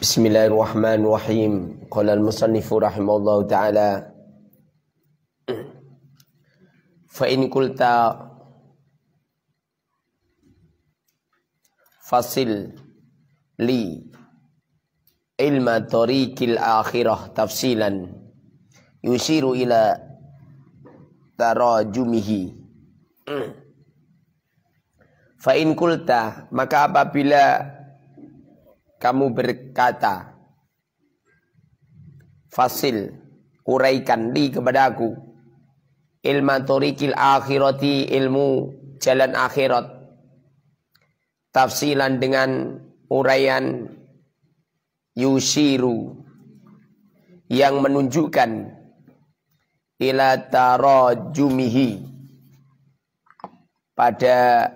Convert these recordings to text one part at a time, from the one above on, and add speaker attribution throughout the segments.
Speaker 1: Bismillahirrahmanirrahim. Qala al-musannifu rahimahullahu ta'ala, fa in qulta fasil li ilma tariqil akhirah tafsilan yusiru ila tarajumihi. Fa in qulta, maka apabila kamu berkata, fasil, uraikan li kepadaku, ilma tariqil akhirati, ilmu jalan akhirat, tafsilan dengan uraian yusiru, yang menunjukkan ila tarajumihi, pada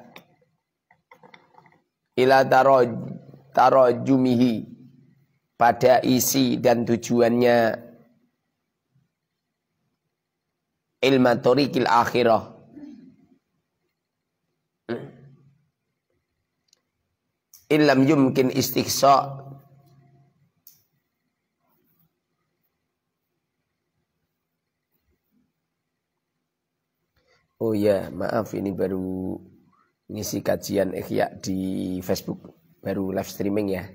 Speaker 1: ila tarajumihi, pada isi dan tujuannya ilmu tariqil akhirah. Illam yumkin istiqsa, oh ya, maaf, ini baru ngisi kajian Ihya di Facebook, baru live streaming ya.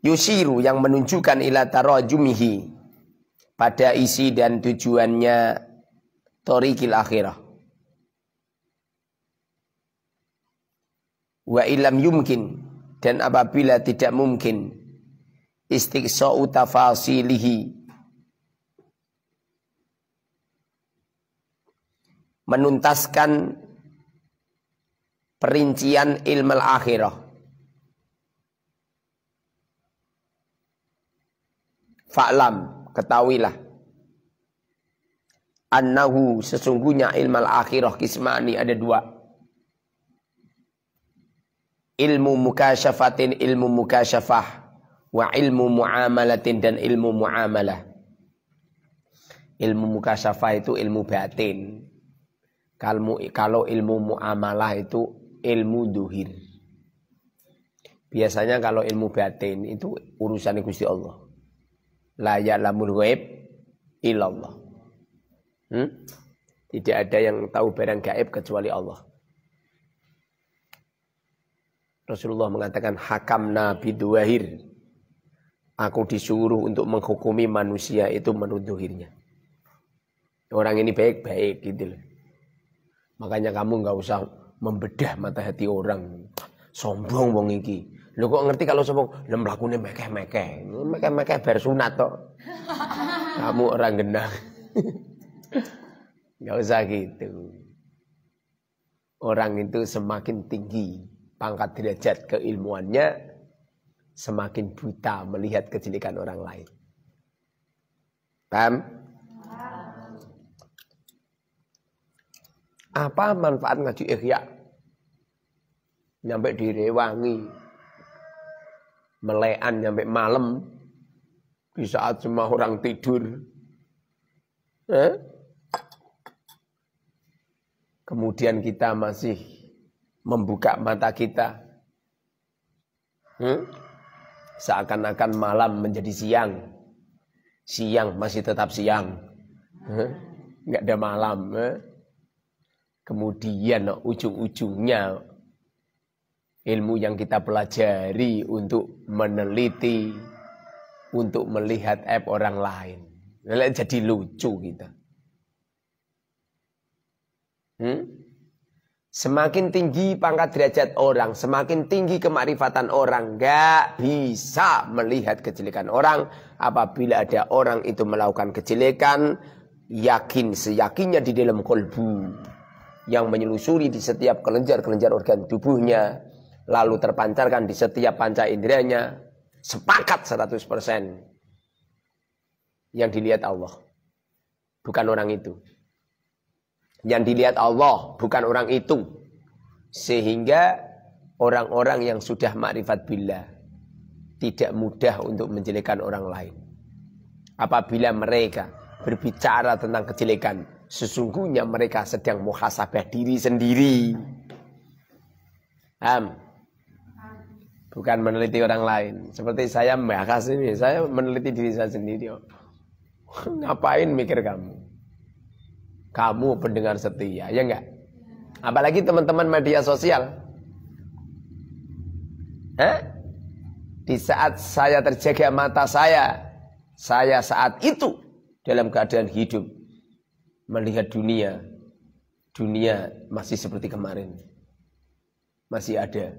Speaker 1: Yusiru, yang menunjukkan ila tarajumihi, pada isi dan tujuannya tariqil akhirah. Wa illam yumkin, dan apabila tidak mungkin istiqsa'u tafasilihi, menuntaskan perincian ilmu akhirah, fa'lam, ketahuilah, annahu, sesungguhnya ilmu akhirah kismani, ada dua. Ilmu mukasyafatin, ilmu mukasyafah, wa ilmu muamalatin, dan ilmu muamalah. Ilmu mukasyafah itu ilmu batin. Kalau ilmu muamalah itu ilmu duhir. Biasanya kalau ilmu batin itu urusan Gusti Allah. La ya'lamul ghaib illallah. Tidak ada yang tahu barang gaib kecuali Allah. Rasulullah mengatakan, hakamna biduwahir, aku disuruh untuk menghukumi manusia itu menurut duhirnya. Orang ini baik-baik gitu loh. Makanya kamu nggak usah membedah mata hati orang. Sombong wong iki. Lu kok ngerti kalau sombong? Lu mlakune mekeh-mekeh. Mekeh-mekeh bar sunat tok. Kamu orang genah. Nggak usah gitu. Orang itu semakin tinggi pangkat derajat keilmuannya, semakin buta melihat kejelekan orang lain. Paham? Apa manfaat ngaji Ihya? Nyampe direwangi, melean nyampe malam, di saat semua orang tidur. Kemudian kita masih membuka mata kita. Seakan-akan malam menjadi siang. Siang masih tetap siang. Nggak ada malam. Kemudian ujung-ujungnya ilmu yang kita pelajari untuk meneliti, untuk melihat aib orang lain. Jadi lucu kita. Semakin tinggi pangkat derajat orang, semakin tinggi kemakrifatan orang, gak bisa melihat kejelekan orang. Apabila ada orang itu melakukan kejelekan, yakin seyakinnya di dalam kolbu, yang menyelusuri di setiap kelenjar-kelenjar organ tubuhnya, lalu terpancarkan di setiap panca inderanya, sepakat 100%. Yang dilihat Allah, bukan orang itu. Yang dilihat Allah, bukan orang itu. Sehingga orang-orang yang sudah makrifat billah tidak mudah untuk menjelekkan orang lain. Apabila mereka berbicara tentang kejelekan, sesungguhnya mereka sedang muhasabah diri sendiri. Ham. Bukan meneliti orang lain. Seperti saya membahas ini, saya meneliti diri saya sendiri. Ngapain mikir kamu? Kamu pendengar setia, ya enggak? Apalagi teman-teman media sosial. Di saat saya terjaga mata saya saat itu dalam keadaan hidup melihat dunia masih seperti kemarin. Masih ada.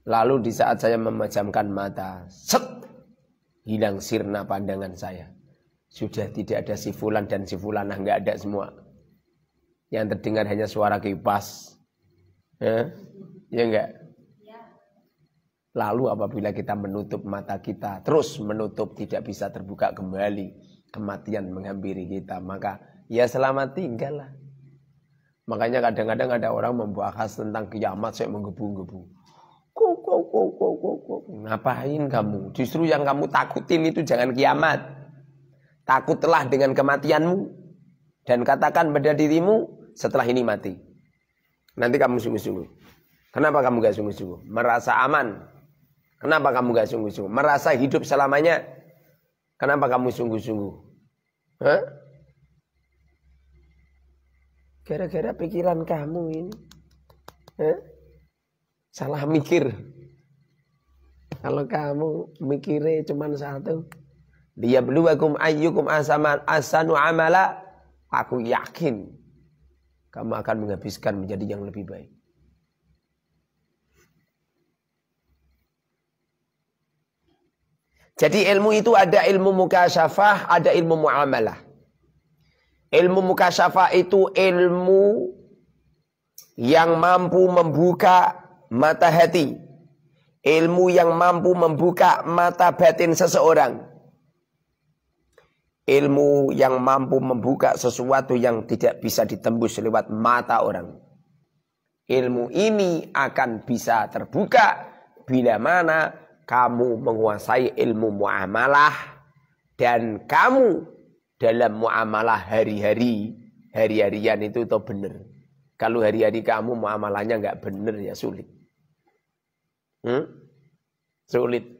Speaker 1: Lalu di saat saya memejamkan mata, hilang sirna pandangan saya. Sudah tidak ada si fulan dan si fulanah, enggak ada semua. Yang terdengar hanya suara kipas. Ya enggak? Lalu apabila kita menutup mata kita, terus menutup tidak bisa terbuka kembali, kematian menghampiri kita, maka ya selamat tinggal lah. Makanya kadang-kadang ada orang membahas tentang kiamat, saya menggebu-gebu. Ngapain kamu? Justru yang kamu takutin itu jangan kiamat. Takutlah dengan kematianmu. Dan katakan pada dirimu, setelah ini mati. Nanti kamu sungguh-sungguh. Kenapa kamu gak sungguh-sungguh? Merasa aman. Kenapa kamu gak sungguh-sungguh? Merasa hidup selamanya. Kenapa kamu sungguh-sungguh? Gara-gara pikiran kamu ini. Salah mikir. Kalau kamu mikirnya cuma satu. Liyabluwakum ayyukum ahsanu amala. Aku yakin. Kamu akan menghabiskan menjadi yang lebih baik. Jadi ilmu itu ada ilmu mukasyafah, ada ilmu muamalah. Ilmu mukasyafah itu ilmu yang mampu membuka mata hati. Ilmu yang mampu membuka mata batin seseorang. Ilmu yang mampu membuka sesuatu yang tidak bisa ditembus lewat mata orang. Ilmu ini akan bisa terbuka bila mana kamu menguasai ilmu muamalah. Dan kamu dalam muamalah hari-harian itu tuh benar. Kalau hari-hari kamu muamalahnya nggak benar ya sulit. Sulit.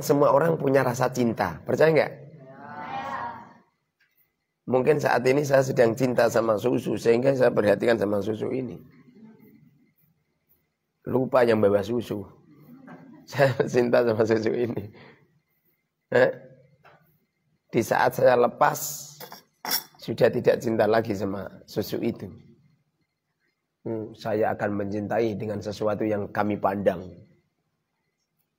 Speaker 1: Semua orang punya rasa cinta. Percaya nggak? Mungkin saat ini saya sedang cinta sama susu, sehingga saya perhatikan sama susu ini. Lupa yang bawa susu. Saya cinta sama susu ini. Di saat saya lepas, sudah tidak cinta lagi sama susu itu. Saya akan mencintai dengan sesuatu yang kami pandang.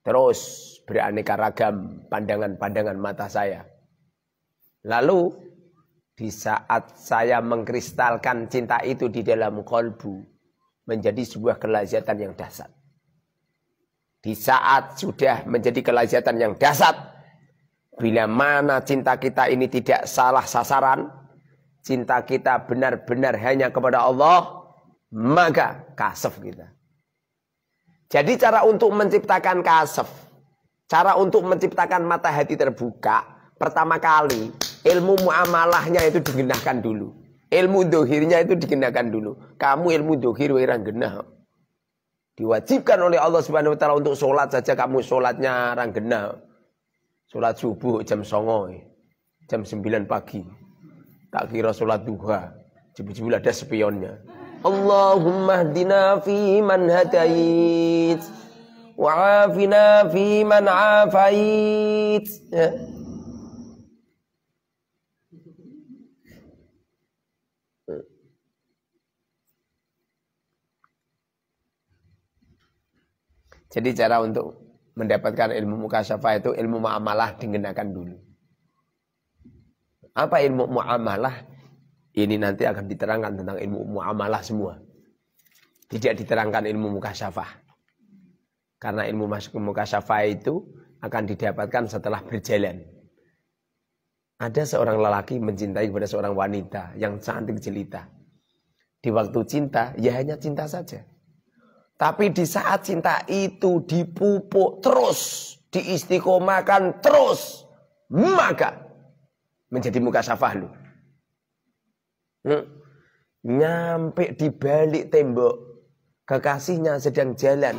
Speaker 1: Terus beraneka ragam pandangan-pandangan mata saya. Lalu di saat saya mengkristalkan cinta itu di dalam kolbu, menjadi sebuah kelazatan yang dahsyat. Di saat sudah menjadi kelazatan yang dahsyat, bila mana cinta kita ini tidak salah sasaran, cinta kita benar-benar hanya kepada Allah, maka kasaf kita. Jadi cara untuk menciptakan kasaf, cara untuk menciptakan mata hati terbuka, pertama kali ilmu muamalahnya itu digenahkan dulu. Ilmu dohirnya itu digenahkan dulu. Kamu ilmu dohir wirang genah. Diwajibkan oleh Allah Subhanahu wa taala untuk sholat saja kamu sholatnya rang genah. Sholat subuh jam 09.00, jam 9 pagi. Tak kira sholat duha. Jebul-jebul ada spionnya. Allahumma hdina fi man hadait. Wa'afina fi man afait. Jadi cara untuk mendapatkan ilmu mukasyafah itu ilmu muamalah digenakan dulu. Apa ilmu muamalah? Ini nanti akan diterangkan tentang ilmu muamalah semua. Tidak diterangkan ilmu mukasyafah. Karena ilmu mukasyafah itu akan didapatkan setelah berjalan. Ada seorang lelaki mencintai kepada seorang wanita yang cantik jelita. Di waktu cinta, ya hanya cinta saja. Tapi di saat cinta itu dipupuk terus, diistiqomahkan terus, maka menjadi mukasyafah lu. Nyampe di balik tembok, kekasihnya sedang jalan.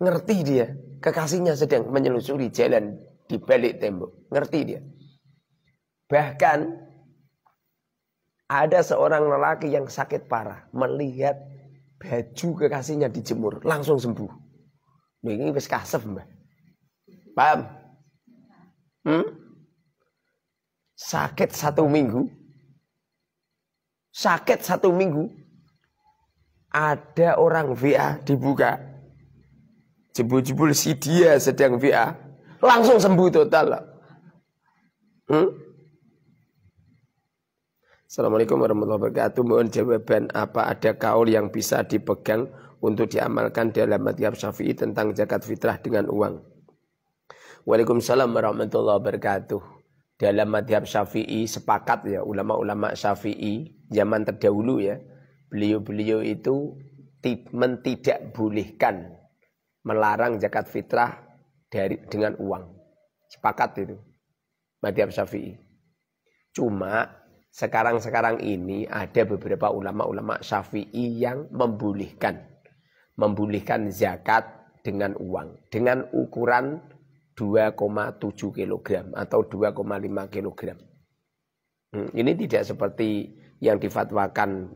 Speaker 1: Ngerti dia, kekasihnya sedang menyelusuri jalan di balik tembok. Ngerti dia. Bahkan ada seorang lelaki yang sakit parah melihat baju kekasihnya dijemur, langsung sembuh. Ini wis kasep, Mbah. Paham? Sakit 1 minggu. Sakit 1 minggu. Ada orang VA dibuka. Jebul-jebul si dia sedang VA. Langsung sembuh total. Assalamualaikum warahmatullahi wabarakatuh. Mohon jawaban, apa ada kaul yang bisa dipegang untuk diamalkan dalam mazhab Syafi'i tentang zakat fitrah dengan uang? Waalaikumsalam warahmatullahi wabarakatuh. Dalam mazhab Syafi'i sepakat ya, ulama-ulama Syafi'i zaman terdahulu ya, beliau-beliau itu tidak bolehkan melarang zakat fitrah dengan uang. Sepakat itu mazhab Syafi'i. Cuma sekarang ini ada beberapa ulama-ulama Syafi'i yang membolehkan zakat dengan uang dengan ukuran 2,7 kg atau 2,5 kg. Ini tidak seperti yang difatwakan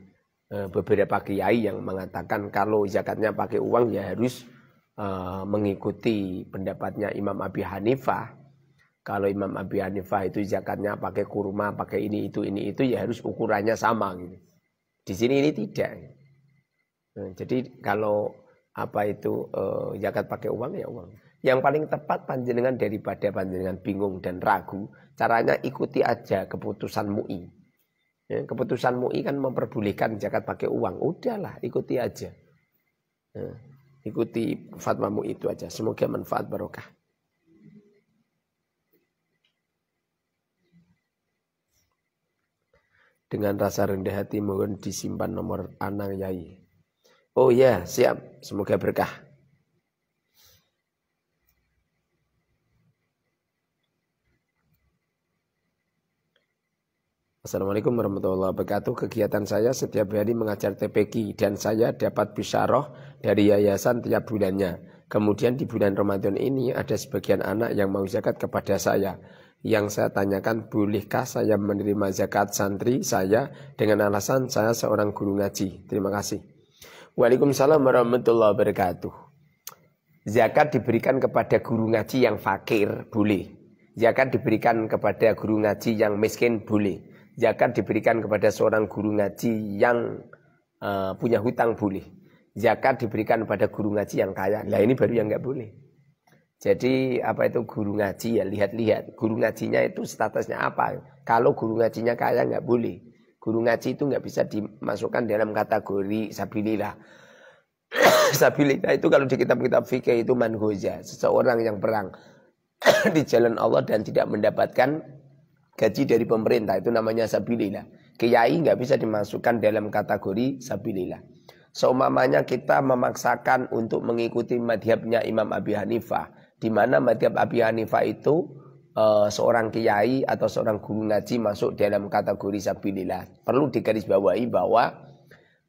Speaker 1: beberapa kiai yang mengatakan kalau zakatnya pakai uang ya harus mengikuti pendapatnya Imam Abi Hanifah. Kalau Imam Abi Hanifah itu zakatnya pakai kurma, pakai ini itu ya harus ukurannya sama gitu. Di sini ini tidak. Jadi kalau zakat pakai uang ya uang. Yang paling tepat panjenengan daripada panjenengan bingung dan ragu, caranya ikuti aja keputusan MUI. Ya, keputusan MUI kan memperbolehkan zakat pakai uang. Udahlah, ikuti aja. Ikuti fatwa MUI itu aja. Semoga manfaat barokah. Dengan rasa rendah hati mohon disimpan nomor Anang Yai. Oh ya, siap. Semoga berkah. Assalamualaikum warahmatullahi wabarakatuh. Kegiatan saya setiap hari mengajar TPQ dan saya dapat bisyarah dari yayasan tiap bulannya. Kemudian di bulan Ramadan ini ada sebagian anak yang mau zakat kepada saya. Yang saya tanyakan, bolehkah saya menerima zakat santri saya dengan alasan saya seorang guru ngaji? Terima kasih. Waalaikumsalam warahmatullahi wabarakatuh. Zakat diberikan kepada guru ngaji yang fakir, boleh. Zakat diberikan kepada guru ngaji yang miskin, boleh. Zakat diberikan kepada seorang guru ngaji yang punya hutang, boleh. Zakat diberikan kepada guru ngaji yang kaya. Nah ini baru yang nggak boleh. Jadi guru ngaji ya lihat-lihat. Guru ngajinya itu statusnya apa. Kalau guru ngajinya kaya nggak boleh. Guru ngaji itu nggak bisa dimasukkan dalam kategori sabilillah. Sabilillah itu kalau di kitab-kitab fikih itu manhoja. Seseorang yang perang di jalan Allah dan tidak mendapatkan gaji dari pemerintah. Itu namanya sabilillah. Kiai nggak bisa dimasukkan dalam kategori sabilillah. Seumpamanya kita memaksakan untuk mengikuti madhabnya Imam Abi Hanifah. Di mana madhab Abi Hanifah itu seorang kiai atau seorang guru ngaji masuk dalam kategori sabilillah. Perlu digarisbawahi bahwa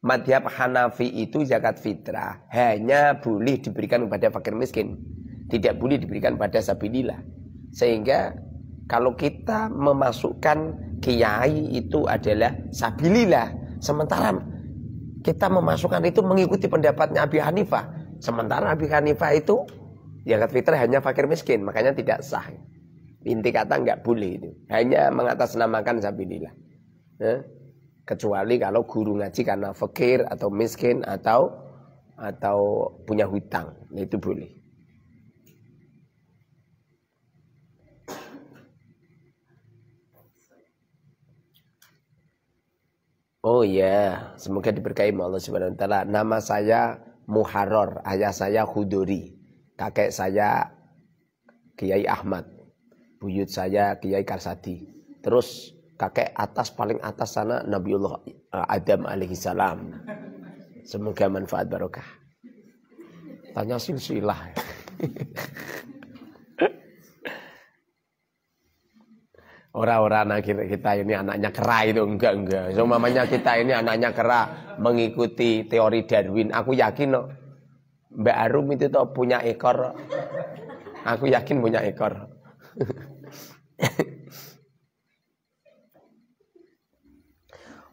Speaker 1: madhab Hanafi itu zakat fitrah hanya boleh diberikan kepada fakir miskin, tidak boleh diberikan pada sabilillah. Sehingga kalau kita memasukkan kiai itu adalah sabilillah, sementara kita memasukkan itu mengikuti pendapatnya Abi Hanifah, sementara Abi Hanifah itu zakat fitrah hanya fakir miskin, makanya tidak sah. Inti kata nggak boleh itu. Hanya mengatasnamakan sabilillah. Kecuali kalau guru ngaji karena fakir atau miskin atau punya hutang, itu boleh. Oh ya, semoga diberkahi Allah Subhanahu wa taala. Nama saya Muharrar, ayah saya Khuduri. Kakek saya Kiai Ahmad, buyut saya Kiai Karsadi. Terus kakek paling atas sana Nabiullah Adam alaihissalam. Semoga manfaat barokah. Tanya silsilah. Orang-orang kita ini anaknya kera itu enggak. So mamanya kita ini anaknya kera mengikuti teori Darwin. Aku yakin loh. Mbak Arum itu tuh punya ekor. Aku yakin punya ekor.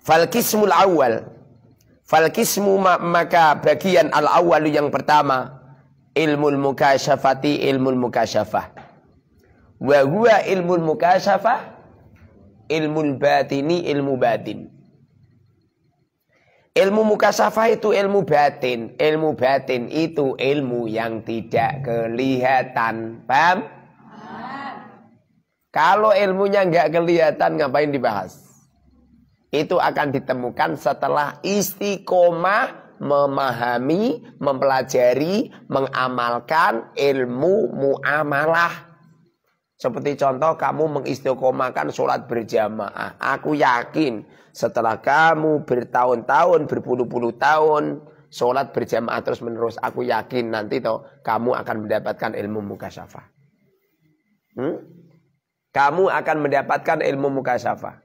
Speaker 1: Falkismul awal. Falkismu maka bagian al-awwalu yang pertama ilmul mukasyafati ilmul mukasyafah. Wa huwa ilmul mukasyafah ilmul batini ilmu batin. Ilmu mukasyafah itu ilmu batin. Ilmu batin itu ilmu yang tidak kelihatan. Paham? Kalau ilmunya enggak kelihatan ngapain dibahas? Itu akan ditemukan setelah istiqomah memahami, mempelajari, mengamalkan ilmu muamalah. Seperti contoh kamu mengistiqomahkan sholat berjamaah. Aku yakin setelah kamu bertahun-tahun, berpuluh-puluh tahun sholat berjamaah terus menerus, aku yakin nanti toh kamu akan mendapatkan ilmu mukasyafah. Kamu akan mendapatkan ilmu mukasyafah.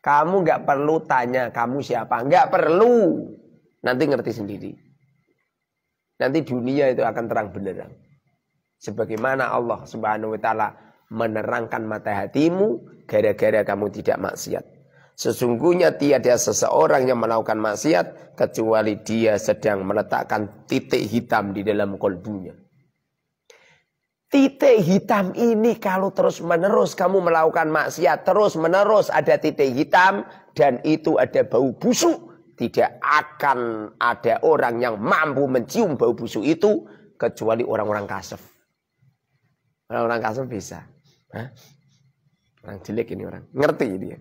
Speaker 1: Kamu nggak perlu tanya kamu siapa, nggak perlu. Nanti ngerti sendiri. Nanti dunia itu akan terang benderang. Sebagaimana Allah Subhanahu wa taala menerangkan mata hatimu gara-gara kamu tidak maksiat. Sesungguhnya tiada seseorang yang melakukan maksiat kecuali dia sedang meletakkan titik hitam di dalam kolbunya. Titik hitam ini kalau terus menerus kamu melakukan maksiat, terus menerus ada titik hitam dan itu ada bau busuk, tidak akan ada orang yang mampu mencium bau busuk itu kecuali orang-orang kasef. Orang-orang kasef bisa. Hah? Orang jelek ini orang. Ngerti dia.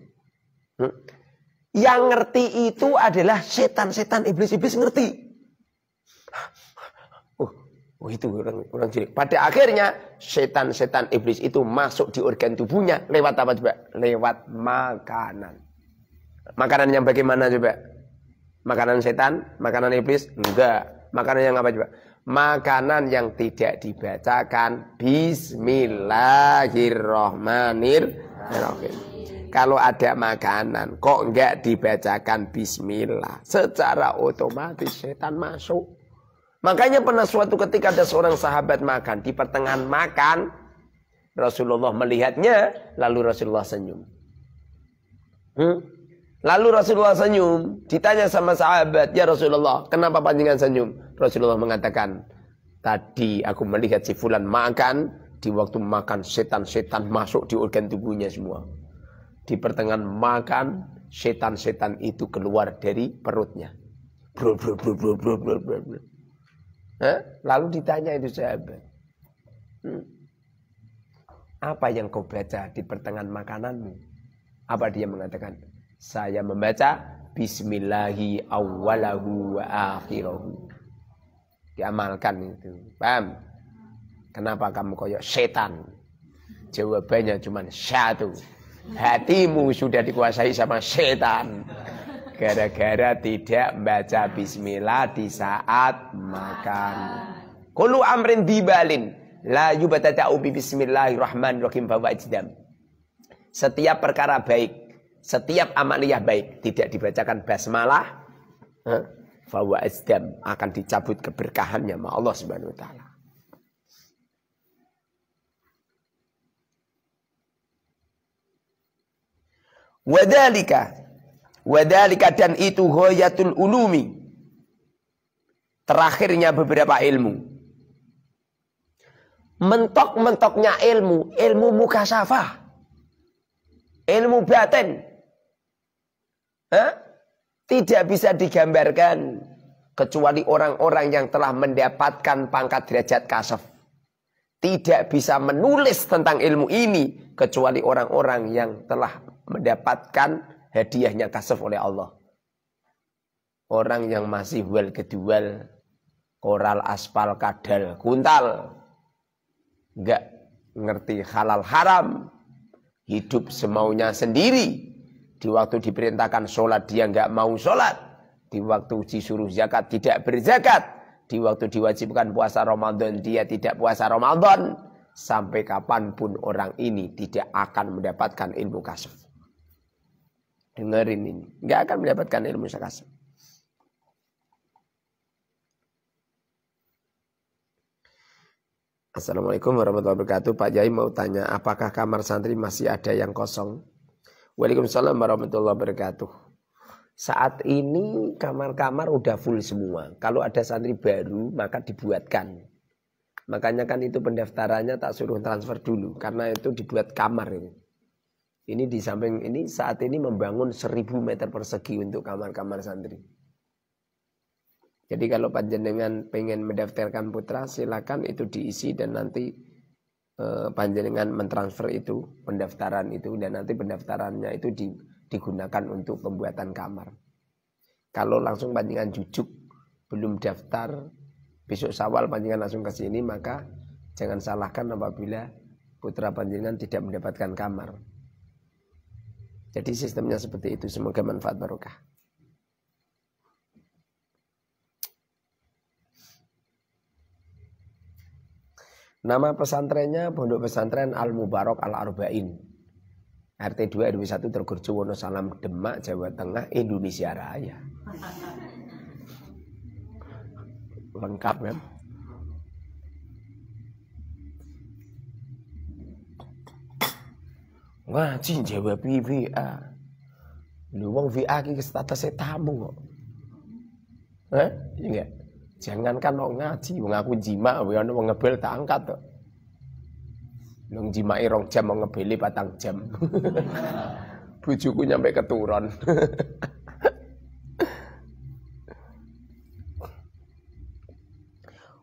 Speaker 1: Yang ngerti itu adalah setan-setan, iblis-iblis ngerti. Oh itu orang jelek. Pada akhirnya setan-setan iblis itu masuk di organ tubuhnya lewat apa coba? Lewat makanan. Makanan yang bagaimana coba? Makanan setan, makanan iblis? Enggak. Makanan yang apa coba? Makanan yang tidak dibacakan Bismillahirrahmanirrahim. Kalau ada makanan kok enggak dibacakan Bismillah, secara otomatis setan masuk. Makanya pernah suatu ketika ada seorang sahabat makan, di pertengahan makan Rasulullah melihatnya, lalu Rasulullah senyum. Lalu Rasulullah senyum, ditanya sama sahabat, "Ya Rasulullah, kenapa panjenengan senyum?" Rasulullah mengatakan, "Tadi aku melihat si fulan makan, di waktu makan setan-setan masuk di organ tubuhnya semua. Di pertengahan makan, setan-setan itu keluar dari perutnya." Lalu ditanya itu sahabat, "Apa yang kau baca di pertengahan makananmu?" Apa dia mengatakan? "Saya membaca Bismillahi awwalahu wa akhirahu." Diamalkan itu. Paham? Kenapa kamu koyok setan? Jawabannya cuma satu. Hatimu sudah dikuasai sama setan. Gara-gara tidak membaca bismillah di saat makan. Kullu amrin dibalin la yubatada'u bi bismillahirrahmanirrahim bahwa ajdam. Setiap perkara baik, setiap amaliyah baik tidak dibacakan basmalah, bahwa ajdam akan dicabut keberkahannya sama Allah Subhanahu wa taala. Wadhalika dan itu ghayatul ulumi. Terakhirnya beberapa ilmu. Mentok-mentoknya ilmu mukasyafah. Ilmu batin. Tidak bisa digambarkan kecuali orang-orang yang telah mendapatkan pangkat derajat kasaf. Tidak bisa menulis tentang ilmu ini kecuali orang-orang yang telah mendapatkan hadiahnya kasaf oleh Allah. Orang yang masih wal kedual, koral aspal kadal kuntal, enggak ngerti halal haram, hidup semaunya sendiri. Di waktu diperintahkan sholat dia enggak mau sholat, di waktu disuruh zakat tidak berzakat, di waktu diwajibkan puasa Ramadan dia tidak puasa Ramadan. sampai kapanpun orang ini tidak akan mendapatkan ilmu kasyaf. Dengerin ini, nggak akan mendapatkan ilmu kasyaf. Assalamualaikum warahmatullahi wabarakatuh. Pak Yai mau tanya, apakah kamar santri masih ada yang kosong? Waalaikumsalam warahmatullahi wabarakatuh. Saat ini kamar-kamar udah full semua. Kalau ada santri baru maka dibuatkan. Makanya kan itu pendaftarannya tak suruh transfer dulu. Karena itu dibuat kamar ini. Ini di samping ini saat ini membangun 1000 meter persegi untuk kamar-kamar santri. Jadi kalau panjenengan pengen mendaftarkan putra, silakan itu diisi dan nanti panjenengan mentransfer itu, pendaftaran itu, dan nanti pendaftarannya itu digunakan untuk pembuatan kamar. Kalau langsung panjenengan jujuk, belum daftar, besok Syawal panjenengan langsung ke sini, maka jangan salahkan apabila putra panjenengan tidak mendapatkan kamar. Jadi sistemnya seperti itu, semoga manfaat barokah. Nama pesantrennya Pondok Pesantren Al Mubarak Al Arba'in. RT 2 RW 1 Tergurjo Wonosalam Demak, Jawa Tengah, Indonesia Raya. Lengkap kan? Ngaji jawab VA. Lu wong VA iki statusnya tamu kok. Iya. Jangankan mau ngaji, wong aku jima, wong mau ngebel tak angkat kok. Wong jimai 2 jam mau ngebeli 4 jam. Bujuku nyampe keturun.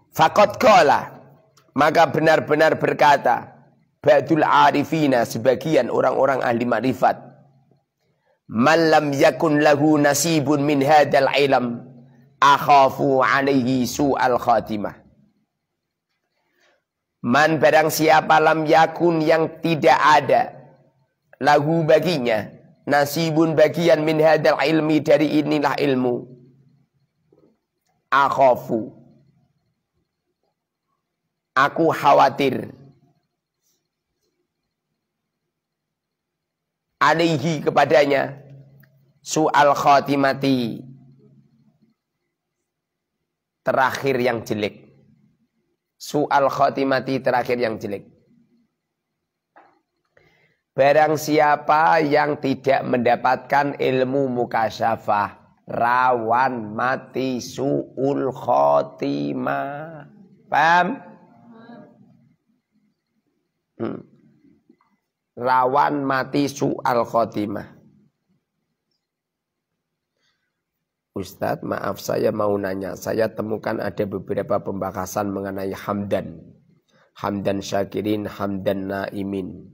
Speaker 1: Faqad qala, maka benar-benar berkata ba'dul arifina, sebagian orang-orang ahli makrifat, man lam yakun lahu nasibun min hadzal ilm akhafu alaihi su'al khatimah. Man barang siapa lam yakun yang tidak ada lahu baginya nasibun bagian min hadzal ilmi, dari inilah ilmu, akhafu, aku khawatir, alaihi kepadanya, su'al khatimati, terakhir yang jelek. Su'al khatimati, terakhir yang jelek. Barang siapa yang tidak mendapatkan ilmu mukasyafah, rawan mati su'ul khatimah. Paham? Rawan mati su'al khatimah. Ustadz, maaf saya mau nanya. Saya temukan ada beberapa pembahasan mengenai hamdan. Hamdan syakirin, hamdan naimin.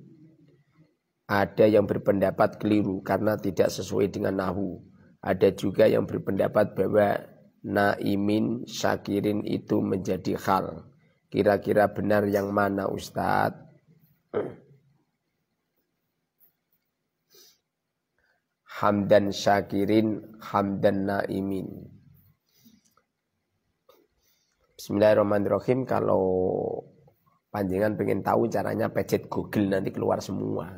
Speaker 1: Ada yang berpendapat keliru karena tidak sesuai dengan nahu. Ada juga yang berpendapat bahwa naimin, syakirin itu menjadi hal. Kira-kira benar yang mana Ustadz? Hamdan syakirin, hamdan naimin. Bismillahirrahmanirrahim. Kalau panjenengan pengen tahu caranya, pencet Google nanti keluar semua.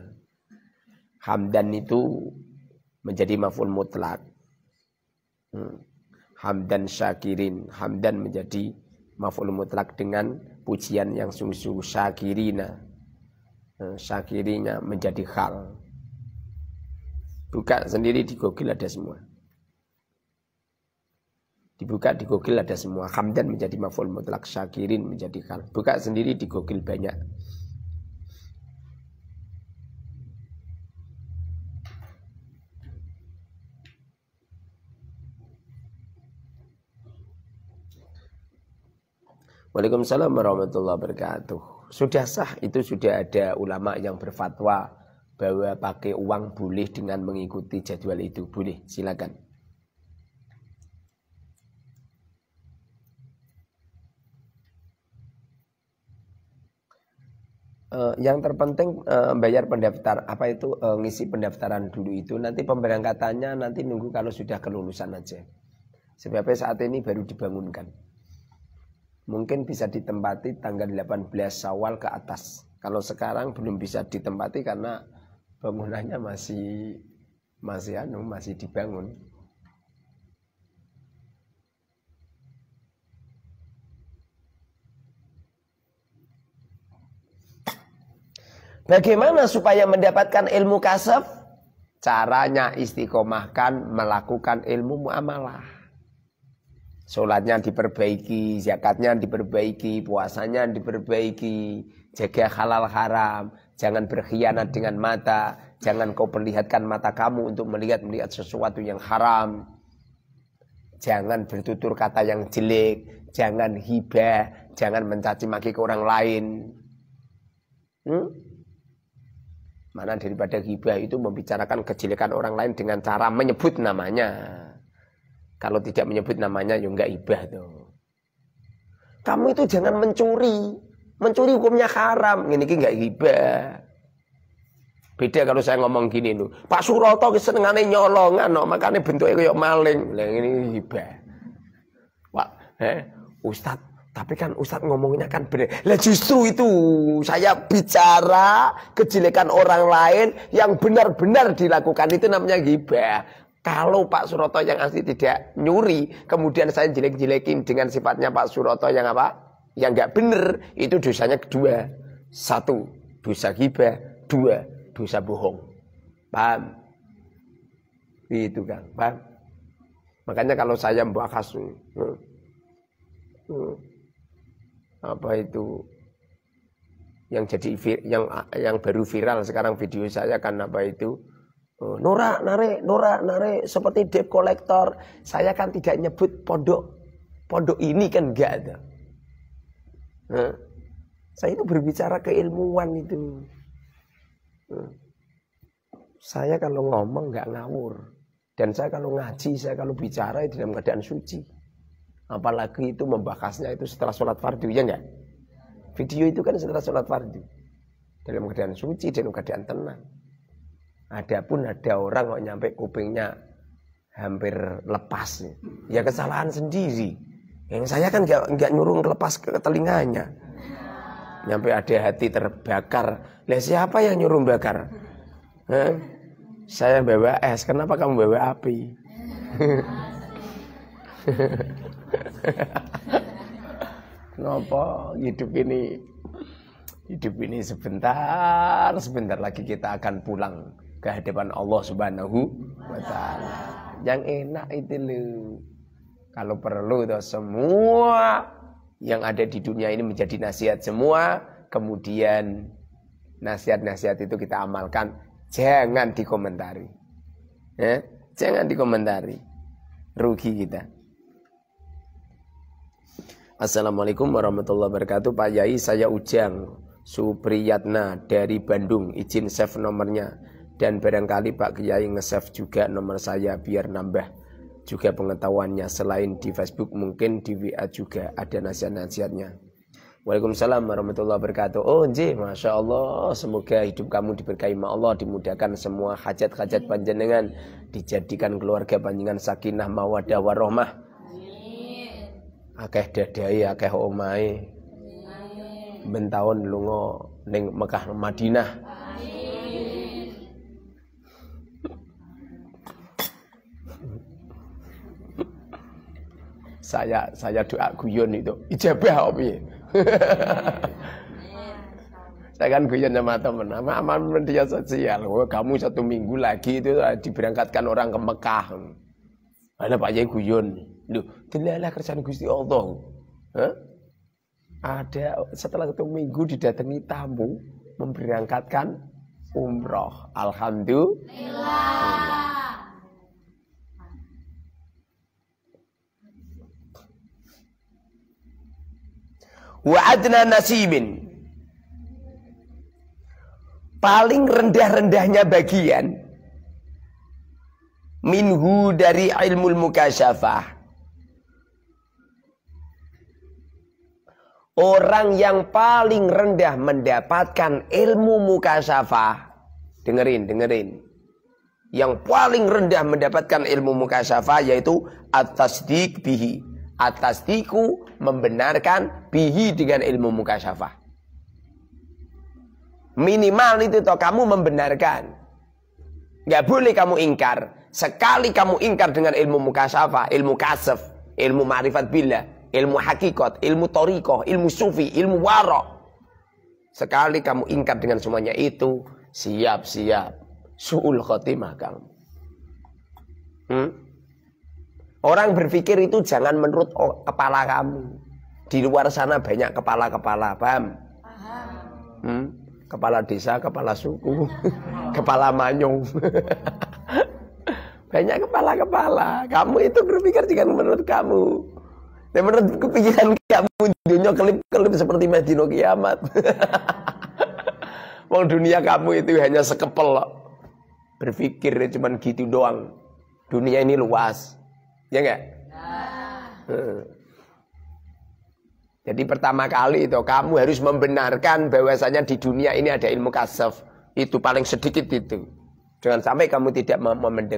Speaker 1: Hamdan itu menjadi maf'ul mutlak. Hamdan syakirin, hamdan menjadi maf'ul mutlak dengan pujian yang sungguh-sungguh, syakirina. Syakirinya menjadi hal. Buka sendiri di Google ada semua. Dibuka di Google ada semua. Hamdan menjadi maf'ul mutlak, syakirin menjadi hal. Buka sendiri di Google banyak. Waalaikumsalam warahmatullahi wabarakatuh. Sudah sah, itu sudah ada ulama yang berfatwa bahwa pakai uang boleh dengan mengikuti jadwal itu. Boleh, silakan. Yang terpenting bayar pendaftar, apa itu ngisi pendaftaran dulu itu. Nanti pemberangkatannya nanti nunggu kalau sudah kelulusan aja. Sebabnya saat ini baru dibangunkan. Mungkin bisa ditempati tanggal 18 Syawal ke atas. Kalau sekarang belum bisa ditempati karena bangunannya masih dibangun. Bagaimana supaya mendapatkan ilmu kasaf? Caranya istiqomahkan melakukan ilmu muamalah. Sholatnya diperbaiki, zakatnya diperbaiki, puasanya diperbaiki, jaga halal haram, jangan berkhianat dengan mata, jangan kau perlihatkan mata kamu untuk melihat sesuatu yang haram, jangan bertutur kata yang jelek, jangan hibah, jangan mencaci maki ke orang lain. Mana daripada hibah itu membicarakan kejelekan orang lain dengan cara menyebut namanya. Kalau tidak menyebut namanya ya enggak hibah tuh. Kamu itu jangan mencuri. Mencuri hukumnya haram. Ini enggak hibah. Beda kalau saya ngomong gini tuh. Pak Suroto kesenengane nyolongan no, makanya bentuknya kayak maling. Lah ini hibah. Wah, Ustaz, tapi kan Ustaz ngomongnya kan benar. Lah justru itu saya bicara kejelekan orang lain yang benar-benar dilakukan itu namanya ghibah. Kalau Pak Suroto yang asli tidak nyuri, kemudian saya jelek-jelekin dengan sifatnya Pak Suroto yang apa? Yang enggak benar, itu dosanya kedua. 1, dosa ghibah. 2, dosa bohong. Paham? Itu kan, paham? Makanya kalau saya membahas apa itu yang jadi yang baru viral sekarang video saya kan apa itu Nora nare seperti debt collector. Saya kan tidak nyebut pondok ini kan enggak ada. Saya itu berbicara keilmuan itu. Saya kalau ngomong enggak ngawur. Dan saya kalau ngaji, saya kalau bicara dalam keadaan suci. Apalagi itu membahasnya itu setelah sholat fardu, ya enggak? Video itu kan setelah sholat fardu. Dalam keadaan suci, dalam keadaan tenang. Adapun ada orang kok nyampe kupingnya hampir lepas. Ya kesalahan sendiri. Yang saya kan enggak nyuruh lepas ke telinganya. Nyampe ada hati terbakar. Lah siapa yang nyuruh bakar? Saya bawa es, kenapa kamu bawa api? Kenapa hidup ini sebentar lagi kita akan pulang ke hadapan Allah Subhanahu wa taala. Yang enak itu loh. Kalau perlu tuh semua yang ada di dunia ini menjadi nasihat semua, kemudian nasihat-nasihat itu kita amalkan. Jangan dikomentari. Jangan dikomentari. Rugi kita. Assalamualaikum warahmatullahi wabarakatuh. Pak Yai, saya Ujang Supriyatna dari Bandung. Izin save nomornya. Dan barangkali Pak Kiai nge-save juga nomor saya biar nambah juga pengetahuannya. Selain di Facebook mungkin di WA juga ada nasihat-nasihatnya. Waalaikumsalam warahmatullahi wabarakatuh. Oh nggih, Masya Allah. Semoga hidup kamu diberkahi Allah, dimudahkan semua hajat-hajat panjenengan, dijadikan keluarga panjenengan sakinah mawaddah warahmah. Akeh dadai, akeh omahe. Ben taun lunga ning Mekah Madinah. Saya doa guyon itu ijabah apa piye? Saya kan guyon sama teman, aman media sosial. Oh, kamu 1 minggu lagi itu diberangkatkan orang ke Mekah. Ada Pak Yai guyon. Loh, delalah kerjaan Gusti Allah. Ada setelah 1 minggu didatangi tamu memberangkatkan umroh. Alhamdulillah. Wa adna nasibin, paling rendah-rendahnya bagian minhu dari ilmu mukasyafah. Orang yang paling rendah mendapatkan ilmu mukasyafah. Dengerin. Yang paling rendah mendapatkan ilmu mukasyafah yaitu at-tasdiq bihi. At-tasdiqu membenarkan bihi dengan ilmu mukasyafah. Minimal itu toh kamu membenarkan. Nggak boleh kamu ingkar. Sekali kamu ingkar dengan ilmu mukasyafah, ilmu kasaf, ilmu ma'rifat billah, ilmu hakikat, ilmu thariqah, ilmu sufi, ilmu wara. Sekali kamu ingkar dengan semuanya itu, siap-siap su'ul khotimah kamu. Orang berpikir itu jangan menurut kepala kamu. Di luar sana banyak kepala-kepala, paham? Kepala desa, kepala suku, kepala manyung. Banyak kepala-kepala. Kamu itu berpikir jangan menurut kamu. Dan menurut kepikiran kamu dunia kelip-kelip seperti Madinah kiamat. Wong dunia kamu itu hanya sekepel. Berpikir cuman gitu doang. Dunia ini luas. Ya enggak? Jadi pertama kali itu kamu harus membenarkan bahwasanya di dunia ini ada ilmu kasaf. Itu paling sedikit itu. Jangan sampai kamu tidak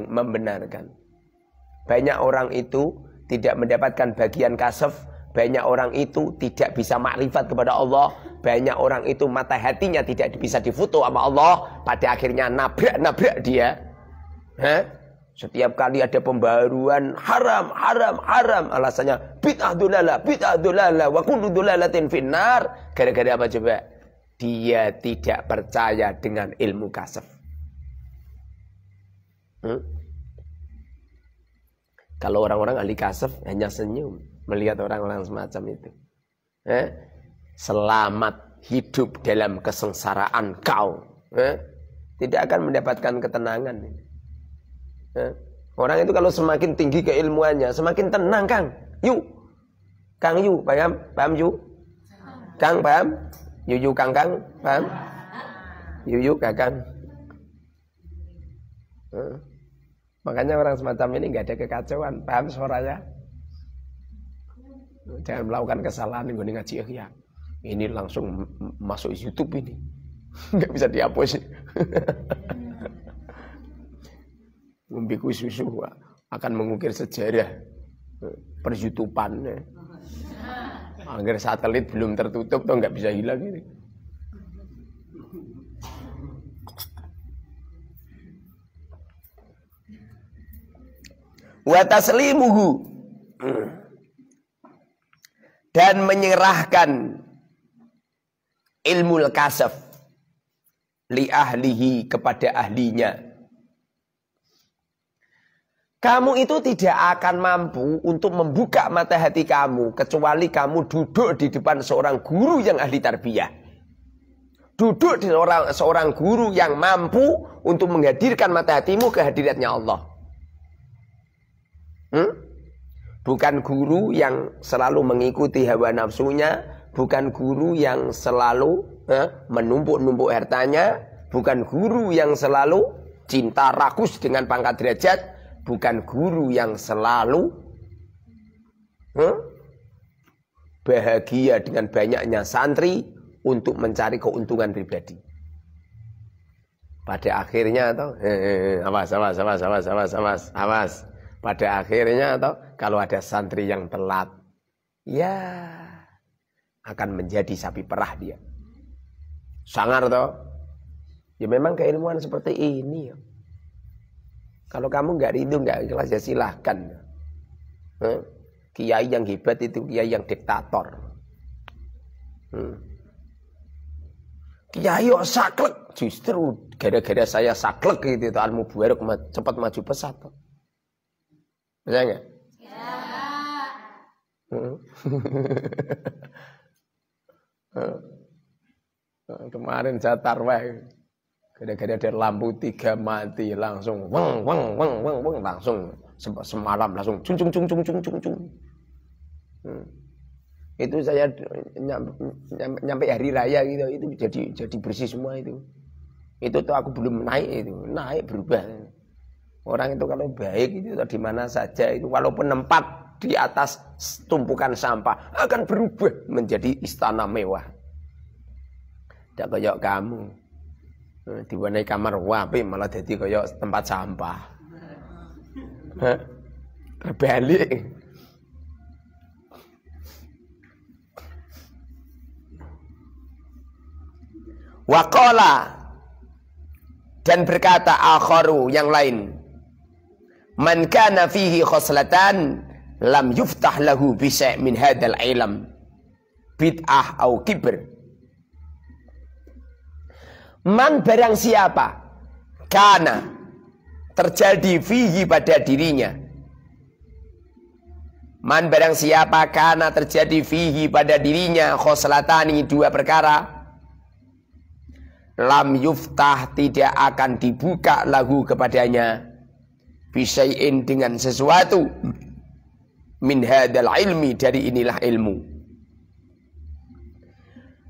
Speaker 1: membenarkan. Banyak orang itu tidak mendapatkan bagian kasaf. Banyak orang itu tidak bisa makrifat kepada Allah. Banyak orang itu mata hatinya tidak bisa difoto sama Allah. Pada akhirnya nabrak dia. Setiap kali ada pembaruan haram. Alasannya bid'ah dolalah wa kullu dolalatin finnar. Gara-gara apa coba? Dia tidak percaya dengan ilmu kasaf. Kalau orang-orang ahli kasaf hanya senyum melihat orang-orang semacam itu. Selamat hidup dalam kesengsaraan kau. Tidak akan mendapatkan ketenangan. Orang itu kalau semakin tinggi keilmuannya, semakin tenang, Kang. Yuk. Kang Yu, paham? Paham Yu? Kang paham? Yu Kang, paham? Yu Kakang. Makanya orang semacam ini nggak ada kekacauan, paham suaranya? Jangan melakukan kesalahan yang ngaji ya. Ini langsung masuk YouTube ini, nggak bisa dihapus. Membiku susu akan mengukir sejarah per-YouTubean. Agar satelit belum tertutup tuh nggak bisa hilang ini. Wa taslimuhu, dan menyerahkan ilmu kasaf li ahlihi, kepada ahlinya. Kamu itu tidak akan mampu untuk membuka mata hati kamu kecuali kamu duduk di depan seorang guru yang ahli tarbiyah. Duduk di seorang guru yang mampu untuk menghadirkan mata hatimu ke hadiratnya Allah. Bukan guru yang selalu mengikuti hawa nafsunya, bukan guru yang selalu menumpuk-numpuk hartanya, bukan guru yang selalu cinta rakus dengan pangkat derajat, bukan guru yang selalu bahagia dengan banyaknya santri untuk mencari keuntungan pribadi. Pada akhirnya awas. Pada akhirnya kalau ada santri yang telat, ya akan menjadi sapi perah dia. Sangar toh. Ya memang keilmuan seperti ini. Kalau kamu nggak rindu, nggak ikhlas, ya silahkan. Kiai yang hebat itu kiai yang diktator. Kiai kok saklek, justru gara-gara saya saklek gitu, Al Mubarak cepat maju pesat. Bisa nggak? Ya. Kemarin saya tarweh, gara-gara ada lampu 3 mati, langsung weng, langsung semalam langsung cung. Itu saya nyampe hari raya gitu, itu jadi bersih semua itu. Itu tuh aku belum naik berubah. Orang itu kalau baik itu di mana saja itu, walaupun tempat di atas tumpukan sampah akan berubah menjadi istana mewah. Tidak kayak kamu diwarnai kamar wapi malah jadi kayak tempat sampah. Terbalik. Waqala, dan berkata akharu yang lain, man kana fihi khoslatan lam yuftah lahu bisa' min hadal ilm bid'ah au kibr. Man barang siapa kana terjadi fihi pada dirinya, man barang siapa kana terjadi fihi pada dirinya khoslatani, dua perkara, lam yuftah tidak akan dibuka lahu kepadanya bisyai'in dengan sesuatu min hadal ilmi dari inilah ilmu.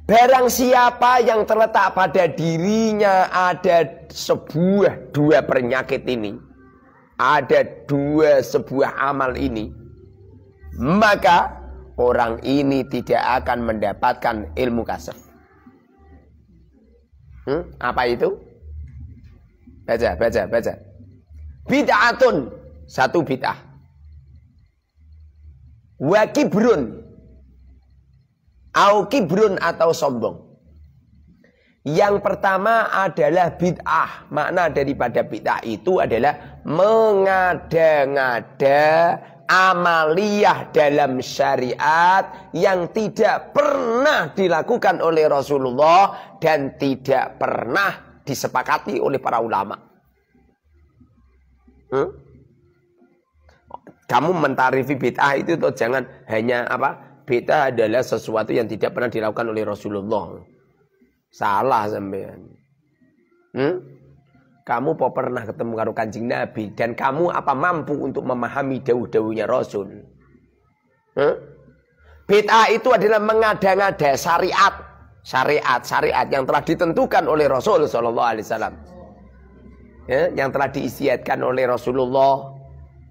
Speaker 1: Barang siapa yang terletak pada dirinya ada dua penyakit ini, ada sebuah amal ini, maka orang ini tidak akan mendapatkan ilmu kasaf. Apa itu? Baca. Bid'atun, satu bid'ah. Wa kibrun, au kibrun atau sombong. Yang pertama adalah bid'ah. Makna daripada bid'ah itu adalah mengada-ngada amaliyah dalam syariat yang tidak pernah dilakukan oleh Rasulullah dan tidak pernah disepakati oleh para ulama. Kamu mentarifi bid'ah itu tuh jangan hanya bid'ah adalah sesuatu yang tidak pernah dilakukan oleh Rasulullah. Salah sampean. Kamu pernah ketemu karo Kanjeng Nabi dan kamu apa mampu untuk memahami dawuh-dawuhnya Rasul? Bid'ah itu adalah mengada-ngada syariat yang telah ditentukan oleh Rasul sallallahu alaihi wasallam. Yang telah diistiadatkan oleh Rasulullah,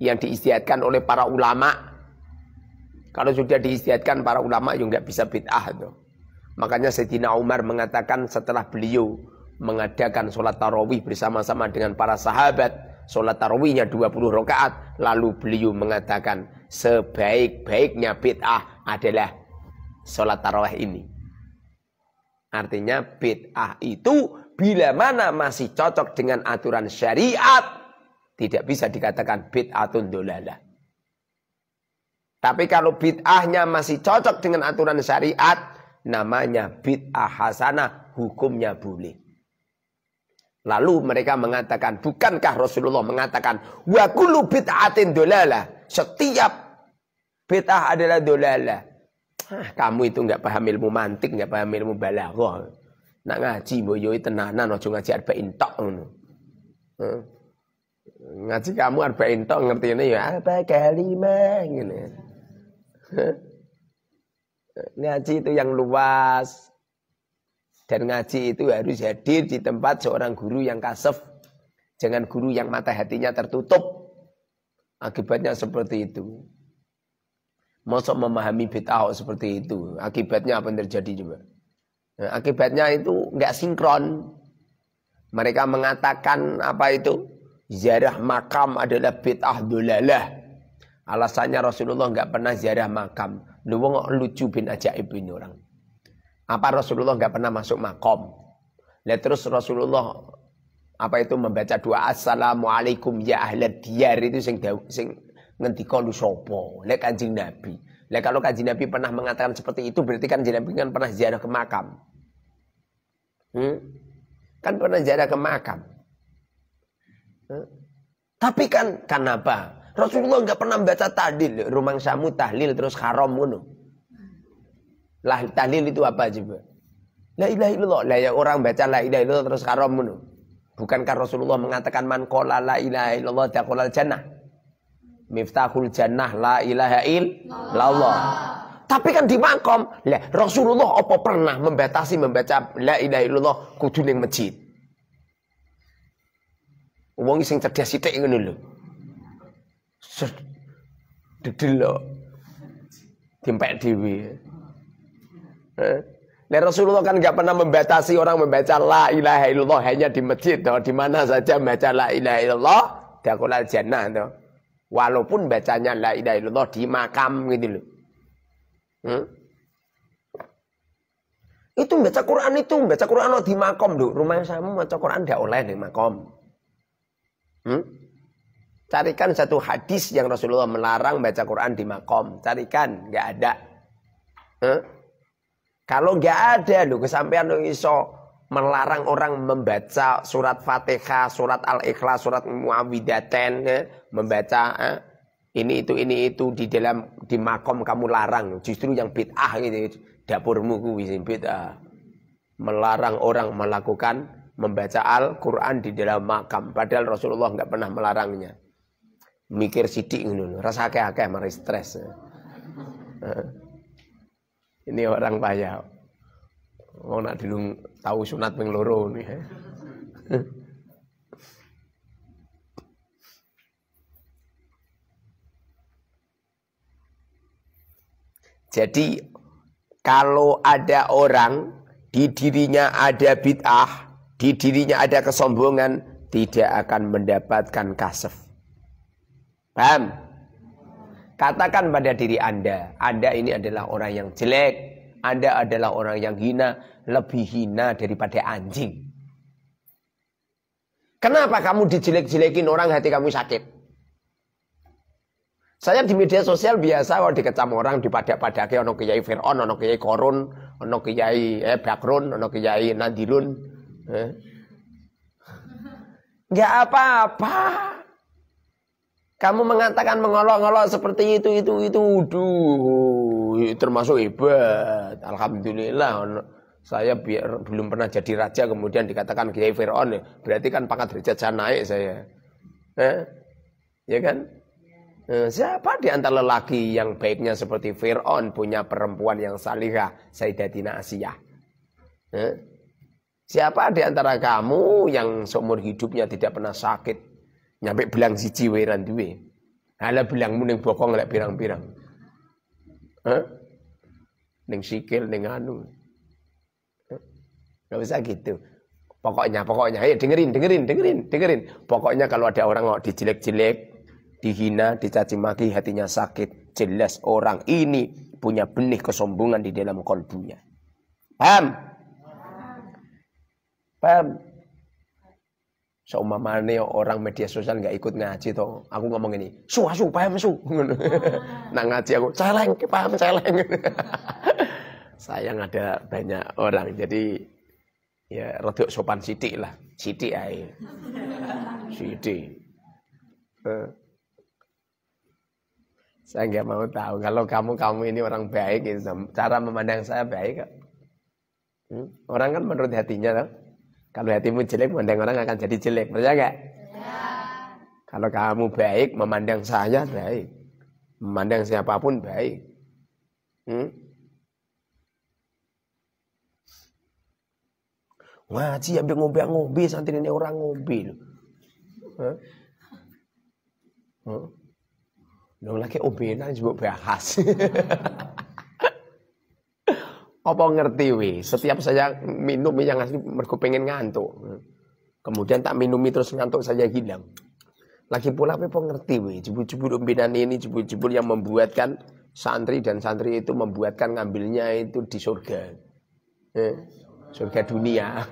Speaker 1: yang diistiadatkan oleh para ulama. Kalau sudah diistiadatkan para ulama, ya enggak bisa bid'ah tuh. Makanya Sayyidina Umar mengatakan setelah beliau mengadakan sholat tarawih bersama-sama dengan para sahabat, sholat tarawihnya 20 rakaat, lalu beliau mengatakan sebaik-baiknya bid'ah adalah sholat tarawih ini. Artinya bid'ah itu bila mana masih cocok dengan aturan syariat, tidak bisa dikatakan bid'atun dolalah. Tapi kalau bid'ahnya masih cocok dengan aturan syariat, namanya bid'ah hasanah, hukumnya boleh. Lalu mereka mengatakan, bukankah Rasulullah mengatakan wa kullu bid'atin dolalah, setiap bid'ah adalah dolalah. Kamu itu enggak paham ilmu mantik, enggak paham ilmu balaghah. Nak ngaji mboyo tenanan aja ngaji arba'in tok ngono. Ngaji kamu arba'in tok ngertine ya apa kalimah ngene. Ngaji itu yang luas. Dan ngaji itu harus hadir di tempat seorang guru yang kasef. Jangan guru yang mata hatinya tertutup. Akibatnya seperti itu. Masa memahami bid'ah seperti itu. Akibatnya apa yang terjadi juga? Nah, akibatnya itu enggak sinkron. Mereka mengatakan apa itu? Ziarah makam adalah bid'ah dolalah. Alasannya Rasulullah enggak pernah ziarah makam. Lu wong lucu bin ajaib ini orang. Apa Rasulullah enggak pernah masuk makom? Lihat terus Rasulullah apa itu membaca doa assalamualaikum ya ahlad diyar itu sing ngendika lu sapa? Lek Kanjeng Nabi. Lek kalau Kanjeng Nabi pernah mengatakan seperti itu berarti kan Kanjeng Nabi kan pernah ziarah ke makam. Kan pernah ziarah ke makam. Tapi kan kenapa? Rasulullah enggak pernah membaca tahlil, rumang samu tahlil terus haram ngono. Lah tahlil itu apa coba? La ilaha illallah. Lah ya orang baca la ilaha illallah terus haram ngono. Bukankah Rasulullah mengatakan man qala la ilaha illallah dakhalal jannah? Miftahul jannah la ilaha illallah. Tapi kan di makom, lah Rasulullah apa pernah membatasi membaca la ilaha illallah kudu ning masjid? Wong sing cerdas sithik ngono lho. Dedelok. Dimpek dhewe. Nah, Rasulullah kan enggak pernah membatasi orang membaca la ilaha illallah hanya di masjid atau di mana saja membaca la ilaha illallah dakhalal jannah toh. Walaupun bacanya la ilaha illallah di makam gitu loh. Itu baca Quran di makom lho. Rumah samu baca Quran ndak oleh di makom. Carikan satu hadis yang Rasulullah melarang baca Quran di makom. Carikan, nggak ada. Kalau nggak ada lho, kesampean lo iso melarang orang membaca surat Fatihah, surat Al-Ikhlas, surat Muawwidzatain, membaca ini itu di makom kamu larang. Justru yang bid'ah gitu, dapurmu kuwi sing bid'ah. Melarang orang melakukan membaca Al-Quran di dalam makam. Padahal Rasulullah nggak pernah melarangnya. Mikir sidik ngono, rasa akeh-akeh mari stres. Ini orang payah. Oh nak dilung tahu sunat ping loro nih. Jadi kalau ada orang di dirinya ada bid'ah, di dirinya ada kesombongan, tidak akan mendapatkan kasaf. Paham? Katakan pada diri Anda ini adalah orang yang jelek, Anda adalah orang yang hina, lebih hina daripada anjing. Kenapa kamu dijelek-jelekin orang hati kamu sakit? Saya di media sosial biasa kalau dikecam orang dipadak-padake ono kiai Fir'aun, ono kiai Korun, ono kiai Bakrun, ono kiai Nadilun. Enggak apa-apa. Kamu mengatakan mengolok-olok seperti itu, termasuk hebat. Alhamdulillah, saya belum pernah jadi raja, kemudian dikatakan kiai Fir'aun, berarti kan pangkat derajat saya naik saya. Ya kan? Siapa di antara lelaki yang baiknya seperti Fir'aun punya perempuan yang salihah, Sayyidatina Asiyah? Siapa di antara kamu yang seumur hidupnya tidak pernah sakit? Nyampe belang siji weran duwe. Hala belangmu ning bokong lek pirang-pirang. Ning sikil ning anu. Enggak usah gitu. Pokoknya ayo dengerin. Pokoknya kalau ada orang kok dijelek-jelek, dihina, dicaci maki, hatinya sakit, jelas orang ini punya benih kesombongan di dalam kalbunya. Paham? Seumpamane orang media sosial nggak ikut ngaji toh, aku ngomong ini, asu paham su, nah ngaji aku celeng, paham celeng. Sayang ada banyak orang, jadi ya rodok sopan sidik lah, sidik aja, sidik. Saya nggak mau tahu kalau kamu ini orang baik, cara memandang saya baik kok. Orang kan menurut hatinya toh. Kalau hatimu jelek, memandang orang akan jadi jelek. Percaya gak? Ya. Kalau kamu baik, memandang saya baik. Memandang siapapun baik. Ngaji ambil ngombe santri ini orang ngombe. Dong lagi obenan juga bahas. Apa ngerti we? Setiap saya minum yang asli mergo pengen ngantuk. Kemudian tak minumi terus ngantuk saya hilang. Lagi pula apa ngerti we? Jebul-jebul umbinan ini jebul-jebul yang membuatkan santri dan santri itu membuatkan ngambilnya itu di surga. Surga dunia.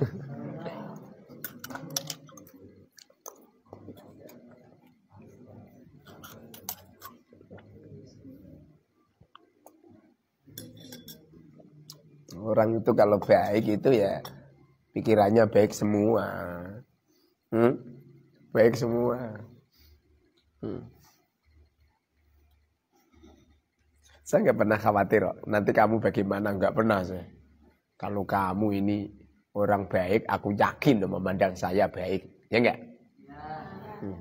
Speaker 1: Orang itu kalau baik itu ya pikirannya baik semua. Baik semua. Saya nggak pernah khawatir kok. Nanti kamu bagaimana? Nggak pernah saya. Kalau kamu ini orang baik, aku yakin loh memandang saya baik. Ya nggak?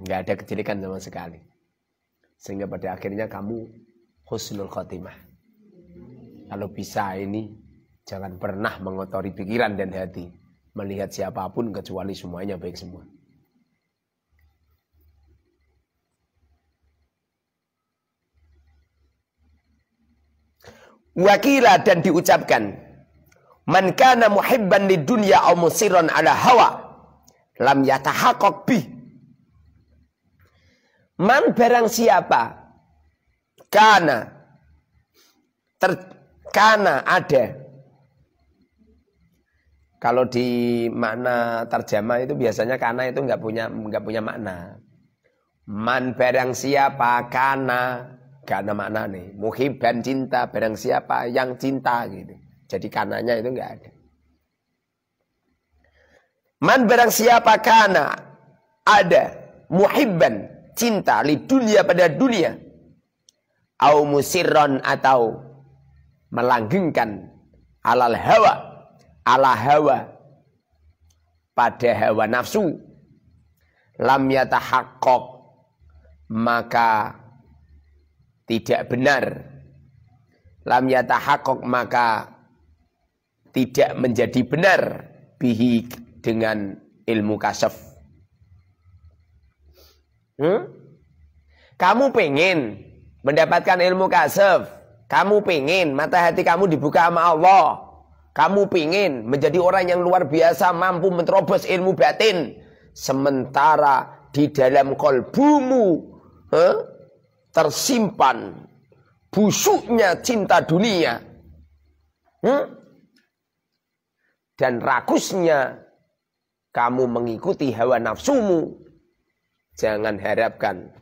Speaker 1: Nggak ada kejelekan sama sekali. Sehingga pada akhirnya kamu husnul khotimah. Kalau bisa ini jangan pernah mengotori pikiran dan hati. Melihat siapapun kecuali semuanya baik semua. Wakila dan diucapkan. Man kana muhibban lid dunya aw musirran ala hawa lam yatahaqqaq bi. Man barang siapa kana ada Kalau di makna terjemah itu biasanya kana itu nggak punya makna. Man barang siapa kana, gak ada makna nih. Muhibban cinta, barang siapa yang cinta gitu. Jadi kananya itu nggak ada. Man barang siapa kana ada muhibban cinta li dunia pada dunia. Au musirron atau melanggengkan alal hawa, ala hawa pada hawa nafsu, lam yatahaqqaq maka tidak benar, lam yatahaqqaq maka tidak menjadi benar bihi dengan ilmu kasaf. Kamu pengen mendapatkan ilmu kasaf, kamu pengen mata hati kamu dibuka sama Allah, kamu pengen menjadi orang yang luar biasa mampu menerobos ilmu batin, sementara di dalam kolbumu tersimpan busuknya cinta dunia dan rakusnya kamu mengikuti hawa nafsumu. Jangan harapkan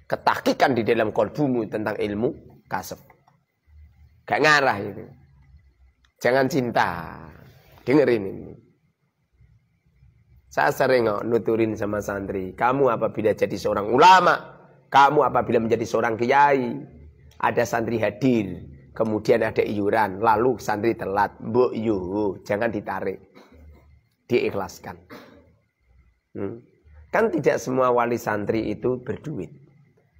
Speaker 1: ketakikan di dalam kolbumu tentang ilmu kasab. Gak ngarah itu. Jangan cinta. Dengerin ini. Saya sering nuturin sama santri. Kamu apabila jadi seorang ulama, kamu apabila menjadi seorang kiai, ada santri hadir, kemudian ada iuran, lalu santri telat, mbok yo, jangan ditarik. Diikhlaskan. Kan tidak semua wali santri itu berduit.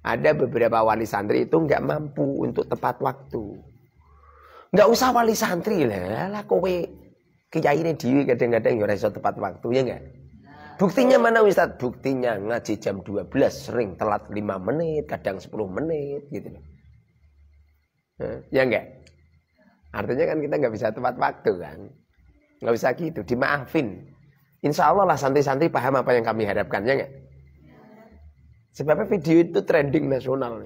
Speaker 1: Ada beberapa wali santri itu nggak mampu untuk tepat waktu. Nggak usah wali santri lah kowe kiai ini diri kadang-kadang ora iso tepat waktu ya enggak. Buktinya mana Ustaz? Buktinya ngaji jam 12 sering telat 5 menit, kadang 10 menit gitu loh. Ya enggak? Artinya kan kita nggak bisa tepat waktu kan. Nggak bisa gitu, dimaafin. Insya Allah lah santri-santri paham apa yang kami harapkan ya enggak? Sebabnya video itu trending nasional.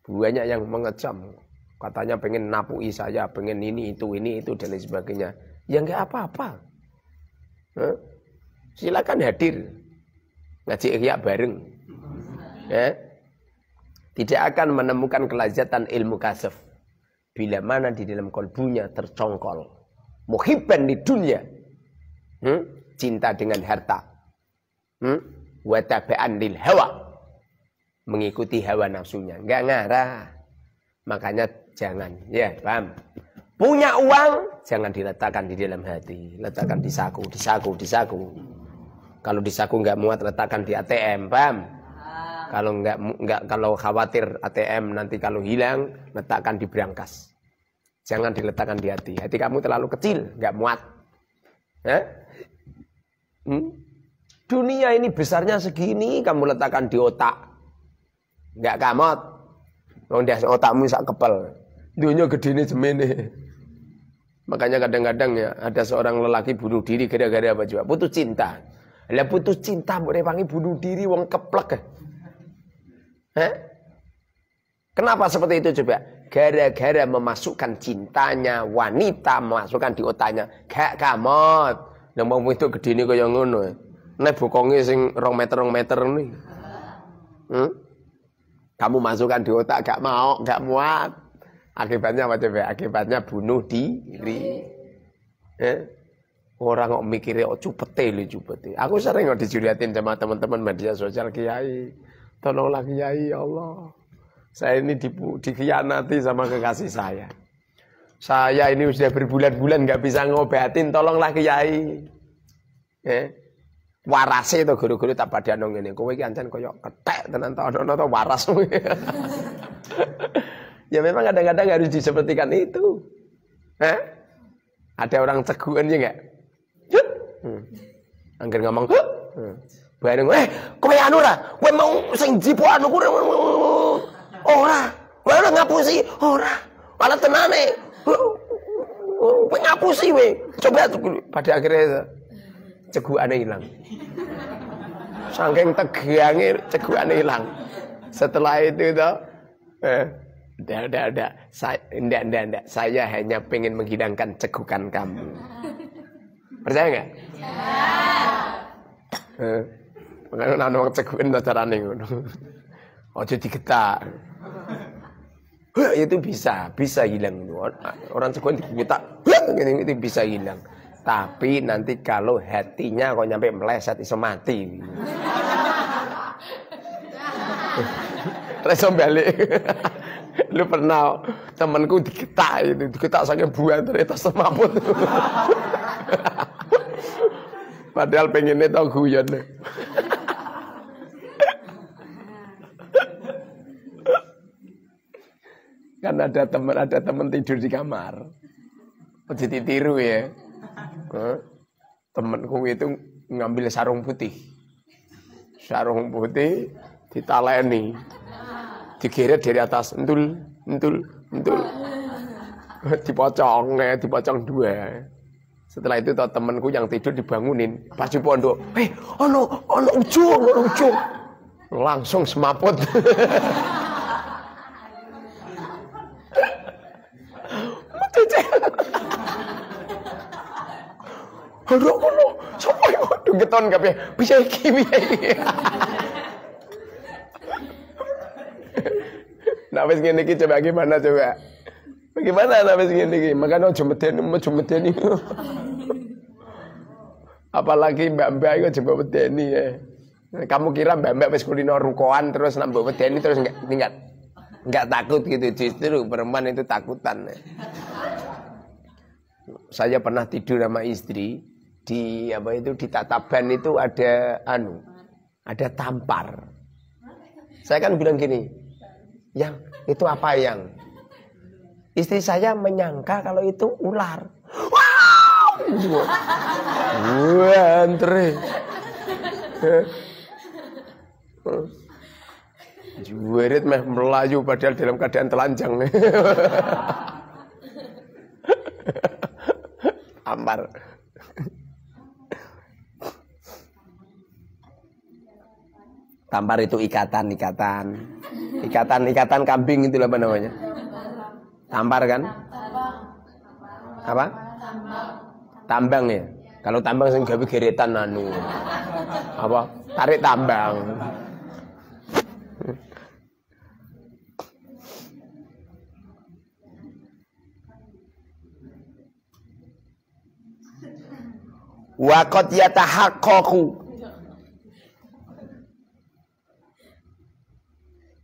Speaker 1: Banyak yang mengecam. Katanya pengen napui saya, pengen ini itu dan lain sebagainya. Ya enggak apa-apa. Silakan hadir. Ngaji ihya bareng. Tidak akan menemukan kelezatan ilmu kasaf. Bila mana di dalam kolbunya tercongkol. Muhibban di dunia. Cinta dengan harta. Wa taba'an lil hawa, mengikuti hawa nafsunya, enggak ngarah. Makanya jangan, ya paham. Punya uang jangan diletakkan di dalam hati, letakkan di saku. Kalau di saku enggak muat letakkan di ATM, paham? Kalau kalau khawatir ATM nanti kalau hilang, letakkan di brankas. Jangan diletakkan di hati. Hati kamu terlalu kecil, enggak muat. Dunia ini besarnya segini, kamu letakkan di otak. Enggak kamot. Nondas otakmu sak kepel. Dunia gedene semene. Makanya kadang-kadang ya ada seorang lelaki bunuh diri gara-gara apa coba? Putus cinta. Lah putus cinta mbok rewangi bunuh diri wong keplek. Kenapa seperti itu coba? Gara-gara memasukkan cintanya wanita memasukkan di otaknya. Gak kamot. Nang wong itu gedene kaya ngono. Nek bokonge sing 2 meter nih. Kamu masukkan di otak gak mau, gak muat. Akibatnya apa coba? Akibatnya bunuh diri. Orang kok mikirnya cupete. Aku sering dicuriatin sama teman-teman media sosial kiai. Tolonglah kiai ya Allah. Saya ini dikhianati sama kekasih saya. Saya ini sudah berbulan-bulan gak bisa ngobatin, tolonglah kiai. Warase itu guru-guru tak pada nong ini. Kowe iki ancen koyo ketek tenan ta ono to waras. Ya memang kadang-kadang harus disepertikan itu. Ada orang ceguan ya enggak? Angger ngomong, bareng kowe anu ora? Kowe mau sing jipo anu ku ora. Kowe ora ngapusi, ora. Malah tenane. Kowe ngapusi we. Coba pada akhirnya ceguane hilang. Saking tegange ceguane hilang. Setelah itu Enggak. Enggak. Saya hanya pengen menghilangkan cegukan kamu. Percaya enggak? Ya. Makanya ana wong ceguken to carane ngono. Aja digetak. Itu bisa hilang itu. Orang cegukan digetak, itu bisa hilang. Tapi nanti kalau hatinya kok nyampe meleset iso mati. Reso balik. Lu pernah temanku digetak saking buan ternyata semaput. Padahal pengennya tau guyon. Kan ada teman tidur di kamar. Jadi tiru ya. Temanku itu ngambil sarung putih ditaleni, digeret dari atas, entul, dipocong dua. Setelah itu temanku yang tidur dibangunin, pas pondok, ono ujung, langsung semaput. Ono, sapa yo geton kabeh. Bisa iki. Nah, wis ngene iki coba gimana coba? Bagaimana nah wis ngene iki? Makane aja medeni. Apalagi mbak-mbak iku aja medeni ya. Kamu kira mbak-mbak wis kulino rukoan terus nak mbok medeni terus enggak takut gitu. Justru perempuan itu takutan. Saya pernah tidur sama istri di tataban itu ada tampar. Saya kan bilang gini, yang itu apa yang? Istri saya menyangka kalau itu ular. Wah, antre. Juwerit meh melayu padahal dalam keadaan telanjang. Tampar. Tampar itu ikatan kambing itu apa namanya? Tampar kan? Apa? Tambang ya. Kalau tambang sing gawe geretan apa? Tarik tambang. Wa qad yatahaqqaqu.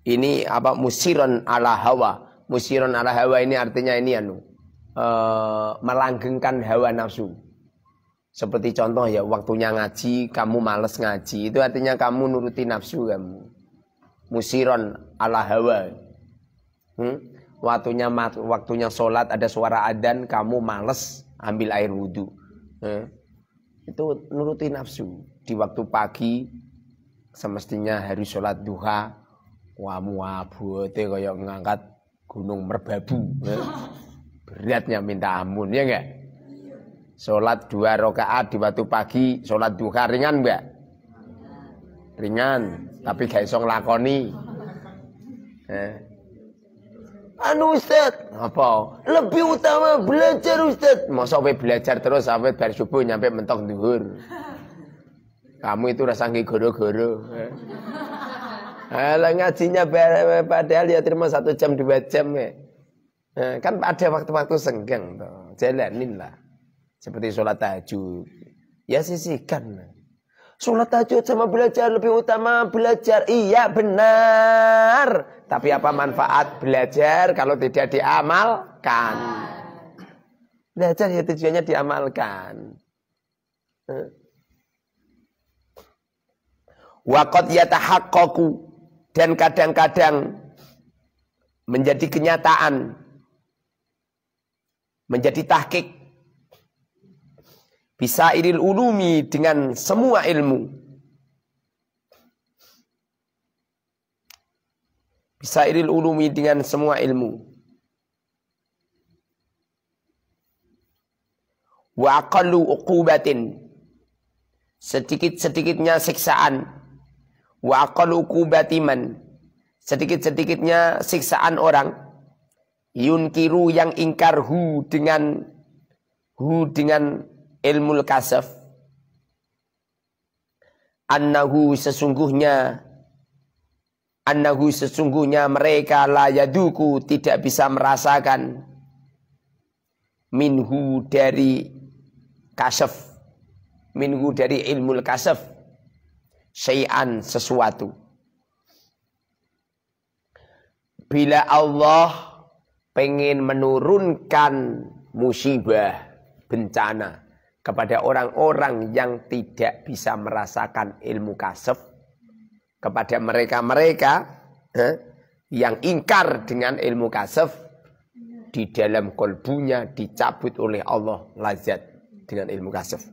Speaker 1: Ini apa? Musiron ala hawa. Musiron ala hawa ini artinya ini melanggengkan hawa nafsu. Seperti contoh ya, waktunya ngaji, kamu males ngaji, itu artinya kamu nuruti nafsu kamu. Musiron ala hawa. Waktunya sholat, ada suara adzan, kamu males ambil air wudhu. Itu nuruti nafsu. Di waktu pagi semestinya harus sholat duha. Kamu abote kaya ngangkat gunung merbabu. Beratnya minta ampun, ya enggak? Sholat 2 rakaat di waktu pagi, sholat duha ringan enggak? Ringan, tapi gak iso nglakoni. Ustaz, apa? Lebih utama belajar Ustaz. Masa sampai belajar terus sampai bar subuh nyampe mentok dhuwur. Kamu itu rasa nggih goro-goro. Alah ngajinya padahal ya terima 1 jam 2 jam ya. Kan ada waktu-waktu senggang toh. Jalanin lah. Seperti sholat tahajud. Ya sisihkan. Sholat tahajud sama belajar lebih utama belajar. Iya benar. Tapi apa manfaat belajar kalau tidak diamalkan? Belajar ya tujuannya diamalkan. Wa qad yatahaqqaqu. Dan kadang-kadang menjadi kenyataan, menjadi tahqiq. Bisa iril ulumi dengan semua ilmu. Bisa iril ulumi dengan semua ilmu. Wa aqallu uqubatin. Sedikit-sedikitnya siksaan. Wa aqallu uqubatiman. Sedikit-sedikitnya siksaan orang. Yunkiru yang ingkar dengan ilmu kasaf. Annahu sesungguhnya mereka la yaduku tidak bisa merasakan minhu dari kasaf, minhu dari ilmu kasaf, syai'an sesuatu. Bila Allah pengen menurunkan musibah, bencana kepada orang-orang yang tidak bisa merasakan ilmu kasaf, kepada mereka-mereka yang ingkar dengan ilmu kasaf, di dalam kolbunya dicabut oleh Allah lazat dengan ilmu kasaf,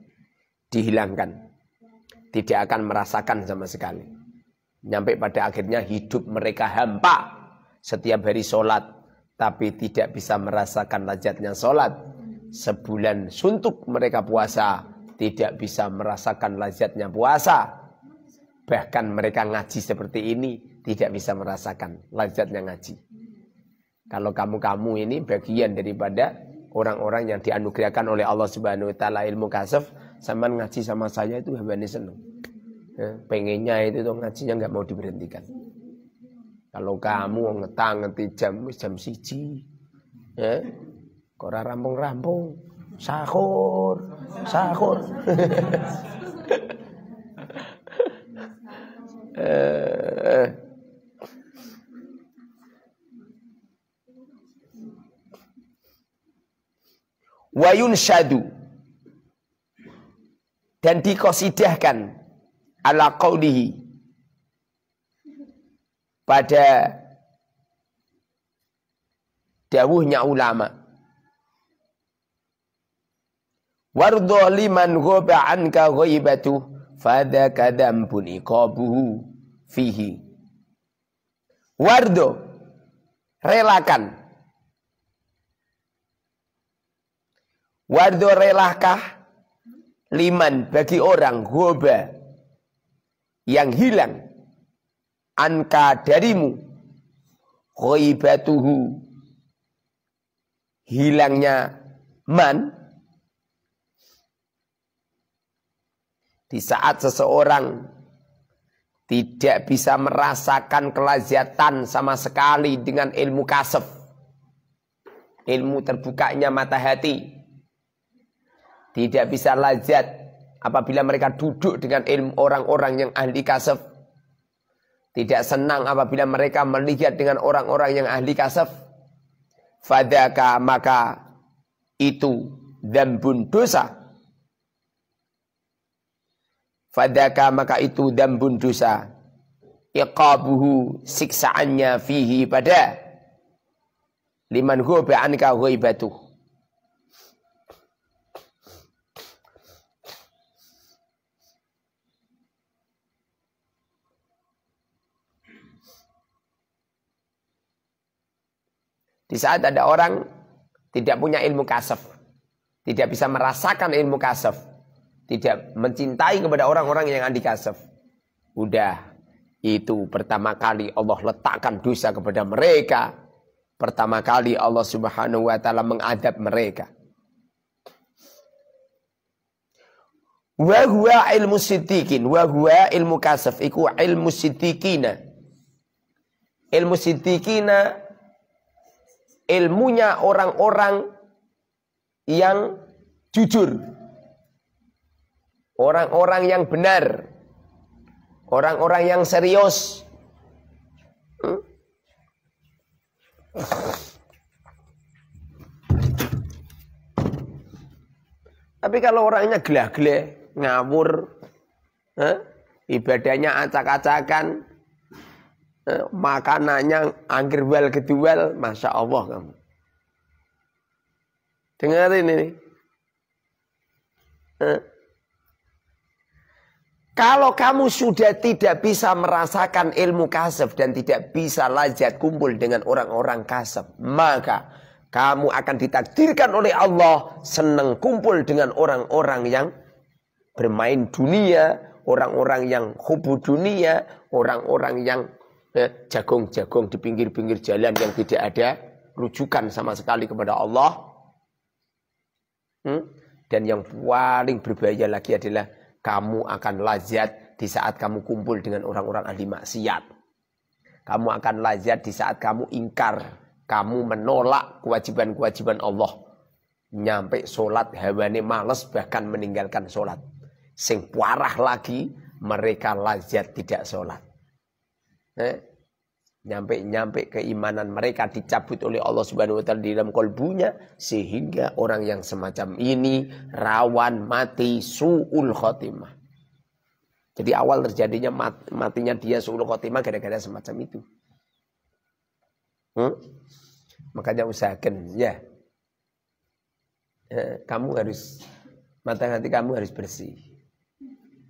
Speaker 1: dihilangkan, tidak akan merasakan sama sekali. Sampai pada akhirnya hidup mereka hampa, setiap hari sholat tapi tidak bisa merasakan lazatnya sholat. Sebulan suntuk mereka puasa, tidak bisa merasakan lazatnya puasa. Bahkan mereka ngaji seperti ini, tidak bisa merasakan lazatnya ngaji. Kalau kamu ini bagian daripada orang-orang yang dianugerahkan oleh Allah Subhanahu wa taala ilmu kasaf, sampean ngaji sama saya itu hambane seneng. Pengennya itu tuh ngajinya nggak mau diberhentikan. Kalau kamu ngetang-ngeti jam 1, kok ora rampung-rampung, sahur. Wayun syadu, dan dikosidahkan ala qaulihi, pada dawuhnya ulama, wardo liman ghaba anka ghaibatu fadaka dambun iqabuhu fihi. Wardo, relakan. Wardo, relakah liman, bagi orang, ghaba, yang hilang, anka, darimu, ghaibatuhu, hilangnya man. Di saat seseorang tidak bisa merasakan kelazatan sama sekali dengan ilmu kasaf, ilmu terbukanya mata hati, tidak bisa lazat apabila mereka duduk dengan ilmu orang-orang yang ahli kasaf, tidak senang apabila mereka melihat dengan orang-orang yang ahli kasaf, fadaka, maka itu dzambun, dosa. Fadaka, maka itu dzambun, dosa. Iqabuhu, siksaannya, fihi, pada liman ghaba anka ghaibatuh. Di saat ada orang tidak punya ilmu kasaf, tidak bisa merasakan ilmu kasaf, tidak mencintai kepada orang-orang yang anti kasaf, udah, itu pertama kali Allah letakkan dosa kepada mereka. Pertama kali Allah Subhanahu wa taala mengadab mereka. Wa huwa ilmu siddiqin, wa huwa ilmu kasaf iku ilmu siddiqina. Ilmu siddiqina, ilmunya orang-orang yang jujur, orang-orang yang benar, orang-orang yang serius. Tapi kalau orangnya gelah-geleh, ngawur, ibadahnya acak-acakan, makanannya anggerwal gedual, masya Allah kamu. Dengarin ini. Kalau kamu sudah tidak bisa merasakan ilmu kasaf dan tidak bisa lazat kumpul dengan orang-orang kasaf, maka kamu akan ditakdirkan oleh Allah senang kumpul dengan orang-orang yang bermain dunia, orang-orang yang hubu dunia, orang-orang yang jagung-jagung di pinggir-pinggir jalan yang tidak ada rujukan sama sekali kepada Allah. Dan yang paling berbahaya lagi adalah kamu akan lazat di saat kamu kumpul dengan orang-orang ahli maksiat. Kamu akan lazat di saat kamu ingkar, kamu menolak kewajiban-kewajiban Allah. Nyampe sholat hawane males bahkan meninggalkan sholat. Sing parah lagi mereka lazat tidak sholat. Nyampe keimanan mereka dicabut oleh Allah Subhanahu wa taala di dalam kalbunya, sehingga orang yang semacam ini rawan mati su'ul khotimah. Jadi awal terjadinya matinya dia su'ul khotimah gara-gara semacam itu. Makanya usahakan ya. Kamu harus, mata hati kamu harus bersih.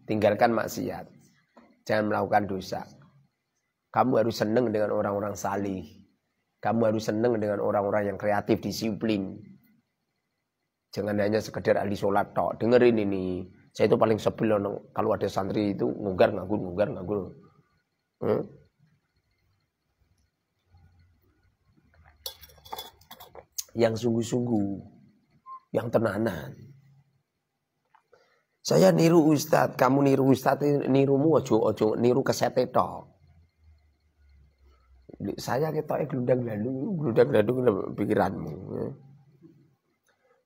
Speaker 1: Tinggalkan maksiat. Jangan melakukan dosa. Kamu harus senang dengan orang-orang salih. Kamu harus senang dengan orang-orang yang kreatif, disiplin. Jangan hanya sekedar ahli sholat tok. Dengerin ini. Saya itu paling sebel kalau ada santri itu ngunggar nganggur. Yang sungguh-sungguh, yang tenanan. Saya niru ustad, kamu niru ustad, nirumu ojo niru kesete tok. Saya ketoknya gelundang-gelundung pikiranmu.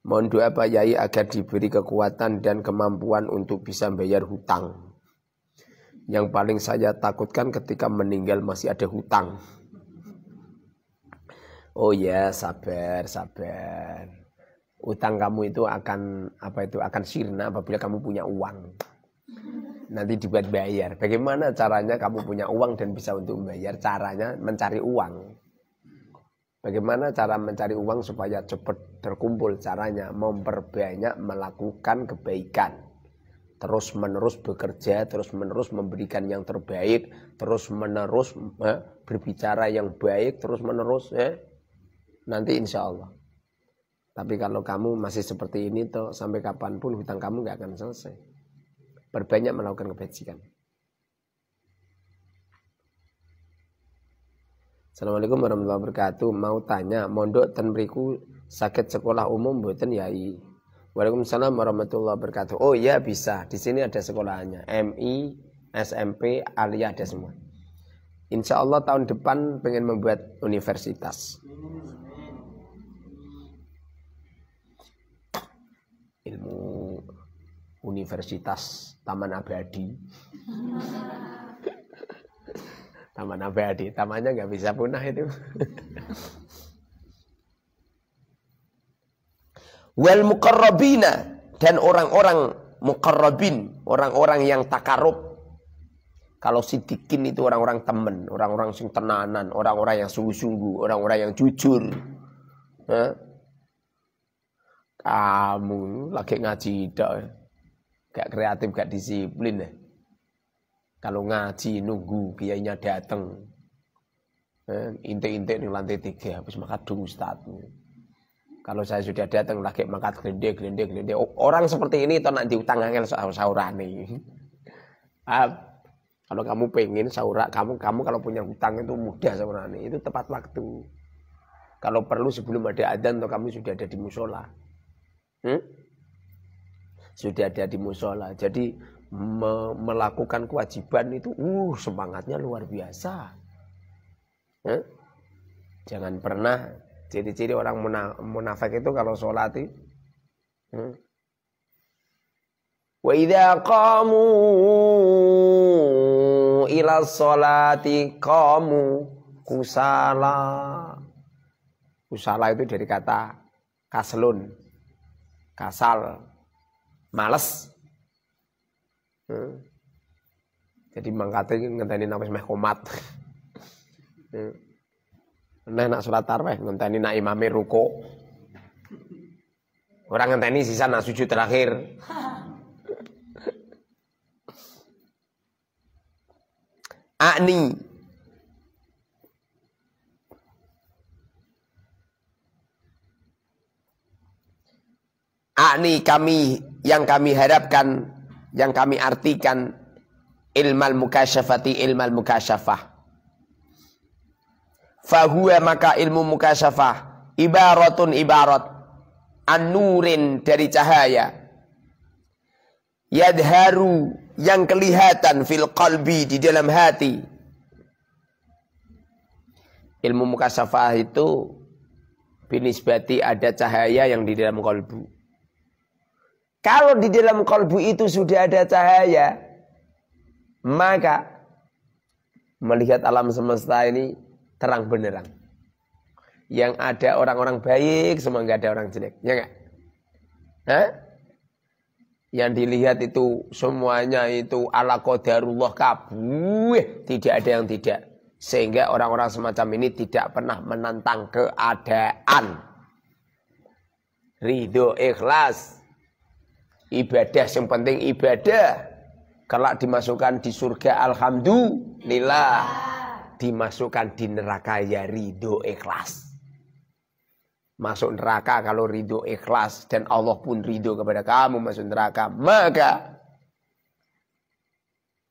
Speaker 1: Mohon doa Pak Yai agar diberi kekuatan dan kemampuan untuk bisa bayar hutang. Yang paling saya takutkan ketika meninggal masih ada hutang. Oh ya, sabar. Utang kamu itu akan sirna apabila kamu punya uang. Nanti dibuat bayar. Bagaimana caranya kamu punya uang dan bisa untuk membayar? Caranya mencari uang. Bagaimana cara mencari uang supaya cepat terkumpul? Caranya memperbanyak melakukan kebaikan. Terus menerus bekerja, terus menerus memberikan yang terbaik, terus menerus berbicara yang baik, terus menerus nanti insya Allah. Tapi kalau kamu masih seperti ini toh, sampai kapanpun hutang kamu nggak akan selesai. Perbanyak melakukan kebajikan. Assalamualaikum warahmatullahi wabarakatuh. Mau tanya, mondok ten mriku sakit sekolah umum mboten Yai? Waalaikumsalam warahmatullahi wabarakatuh. Oh iya bisa. Di sini ada sekolahnya. MI, SMP, Alia ada semua. Insya Allah tahun depan pengen membuat universitas. Ilmu Universitas Taman Abadi. Taman Abadi, tamannya nggak bisa punah itu. Wal muqarrabina, dan orang-orang muqarrabin, orang-orang yang takarub. Kalau sidikin itu orang-orang teman, orang-orang sing tenanan, orang-orang yang sungguh-sungguh, orang-orang yang jujur. Kamu lagi ngaji dak. Gak kreatif, gak disiplin ya. Kalau ngaji nunggu kiainya datang. Intik-intik di lantai 3 habis makan dong Ustaz. Kalau saya sudah datang lagi makan glende. Orang seperti ini toh nak diutang angel saurane. Kalau kamu pengen kamu kalau punya hutang itu mudah saurane, itu tepat waktu. Kalau perlu sebelum ada adzan toh kamu sudah ada di musola. Sudah ada di musola. Jadi melakukan kewajiban itu semangatnya luar biasa. Jangan pernah ciri-ciri orang munafik itu kalau sholat itu wa idza qamu ila sholati qamu kusala. Kusala itu dari kata kaslun, kasal, males. Jadi mangkate ngenteni nang wis meh komat. Nak salat tarawih ngenteni nak imame ruku. Orang ngenteni sisa nak sujud terakhir. Akni kami, yang kami harapkan, yang kami artikan ilmal mukasyafati ilmal mukasyafah. Fahuwa maka ilmu mukasyafah ibaratun ibarat an-nurin dari cahaya yadharu yang kelihatan fil qalbi di dalam hati. Ilmu mukasyafah itu binisbati ada cahaya yang di dalam kalbu. Kalau di dalam kalbu itu sudah ada cahaya, maka melihat alam semesta ini terang benderang. Yang ada orang-orang baik, semua nggak ada orang jelek, ya nggak? Hah? Yang dilihat itu semuanya itu ala qadarullah kabeh, tidak ada yang tidak. Sehingga orang-orang semacam ini tidak pernah menentang keadaan. Ridho ikhlas. Ibadah yang penting ibadah. Kelak dimasukkan di surga alhamdulillah. Dimasukkan di neraka ya ridho ikhlas. Masuk neraka kalau ridho ikhlas. Dan Allah pun ridho kepada kamu masuk neraka. Maka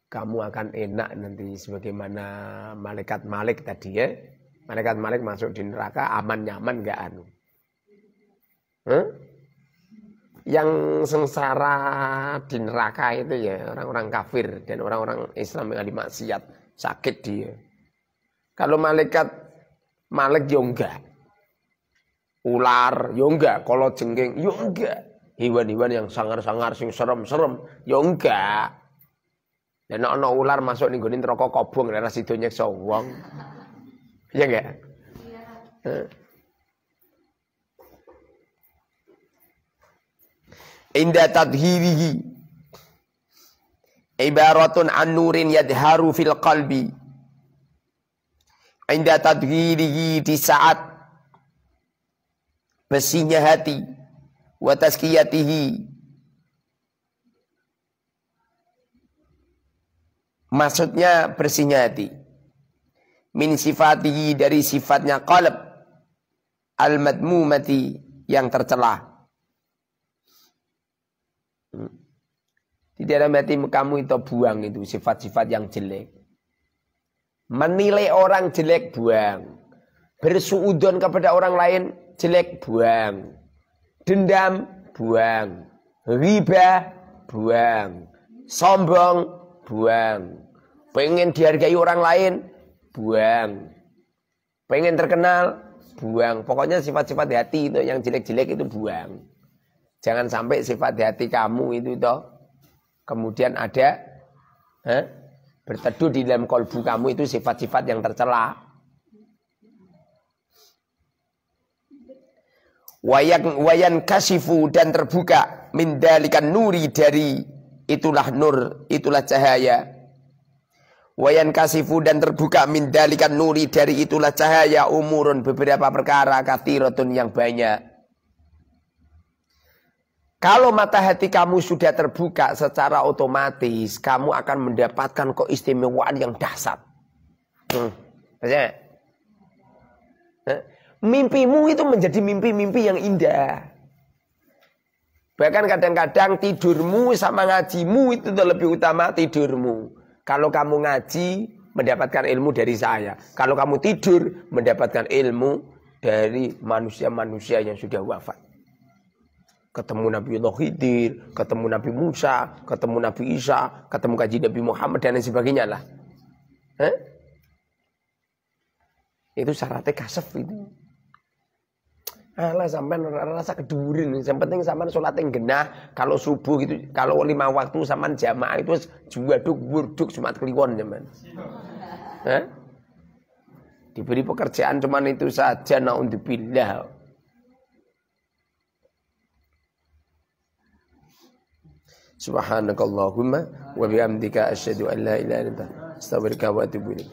Speaker 1: kamu akan enak nanti sebagaimana malaikat Malik tadi ya. Malaikat Malik masuk di neraka aman nyaman gak anu. Yang sengsara di neraka itu ya orang-orang kafir dan orang-orang Islam yang ahli maksiat, sakit dia. Kalau malaikat Malik ya enggak. Ular ya enggak, kalau jengking ya enggak. Hewan-hewan yang sangar-sangar sing serem-serem ya enggak. Dan ana ular masuk ning gone neraka kobong ora sido nyeksa wong. Iya enggak? Iya. Inda tadhirihi ibaratun an nurin yadharu fil qalbi. Inda tadhirihi di saat besinya hati wa tazkiyatihi. Maksudnya bersihnya hati. Min sifatihi dari sifatnya qalb al-madmumati yang tercela. Di dalam hati kamu itu buang itu sifat-sifat yang jelek. Menilai orang jelek buang. Bersuudzon kepada orang lain jelek buang. Dendam buang. Riba buang. Sombong buang. Pengen dihargai orang lain buang. Pengen terkenal buang. Pokoknya sifat-sifat hati itu yang jelek-jelek itu buang. Jangan sampai sifat hati kamu itu toh kemudian ada berteduh di dalam kalbu kamu itu sifat-sifat yang tercela. Wayan kasifu dan terbuka min dalikan nuri dari itulah nur, itulah cahaya. Wayan kasifu dan terbuka min dalikan nuri dari itulah cahaya umurun beberapa perkara kathiratun yang banyak. Kalau mata hati kamu sudah terbuka secara otomatis kamu akan mendapatkan keistimewaan yang dahsyat. Mimpimu itu menjadi mimpi-mimpi yang indah. Bahkan kadang-kadang tidurmu sama ngajimu itu lebih utama tidurmu. Kalau kamu ngaji mendapatkan ilmu dari saya. Kalau kamu tidur mendapatkan ilmu dari manusia-manusia yang sudah wafat. Ketemu Nabi Allah Khidir, ketemu Nabi Musa, ketemu Nabi Isa, ketemu kaji Nabi Muhammad dan lain sebagainya lah. Itu syaratnya kasef itu. Alah sampean rasa kedurin, yang penting sampean sholat yang genah, kalau subuh gitu, kalau 5 waktu sampean jamaah itu juwaduk wurduk Jumat Kliwon zaman. Diberi pekerjaan cuman itu saja, naudzubillah. Subhanakallahumma wa bihamdika asyhadu an la ilaha illa anta astaghfiruka wa atubu ilaik.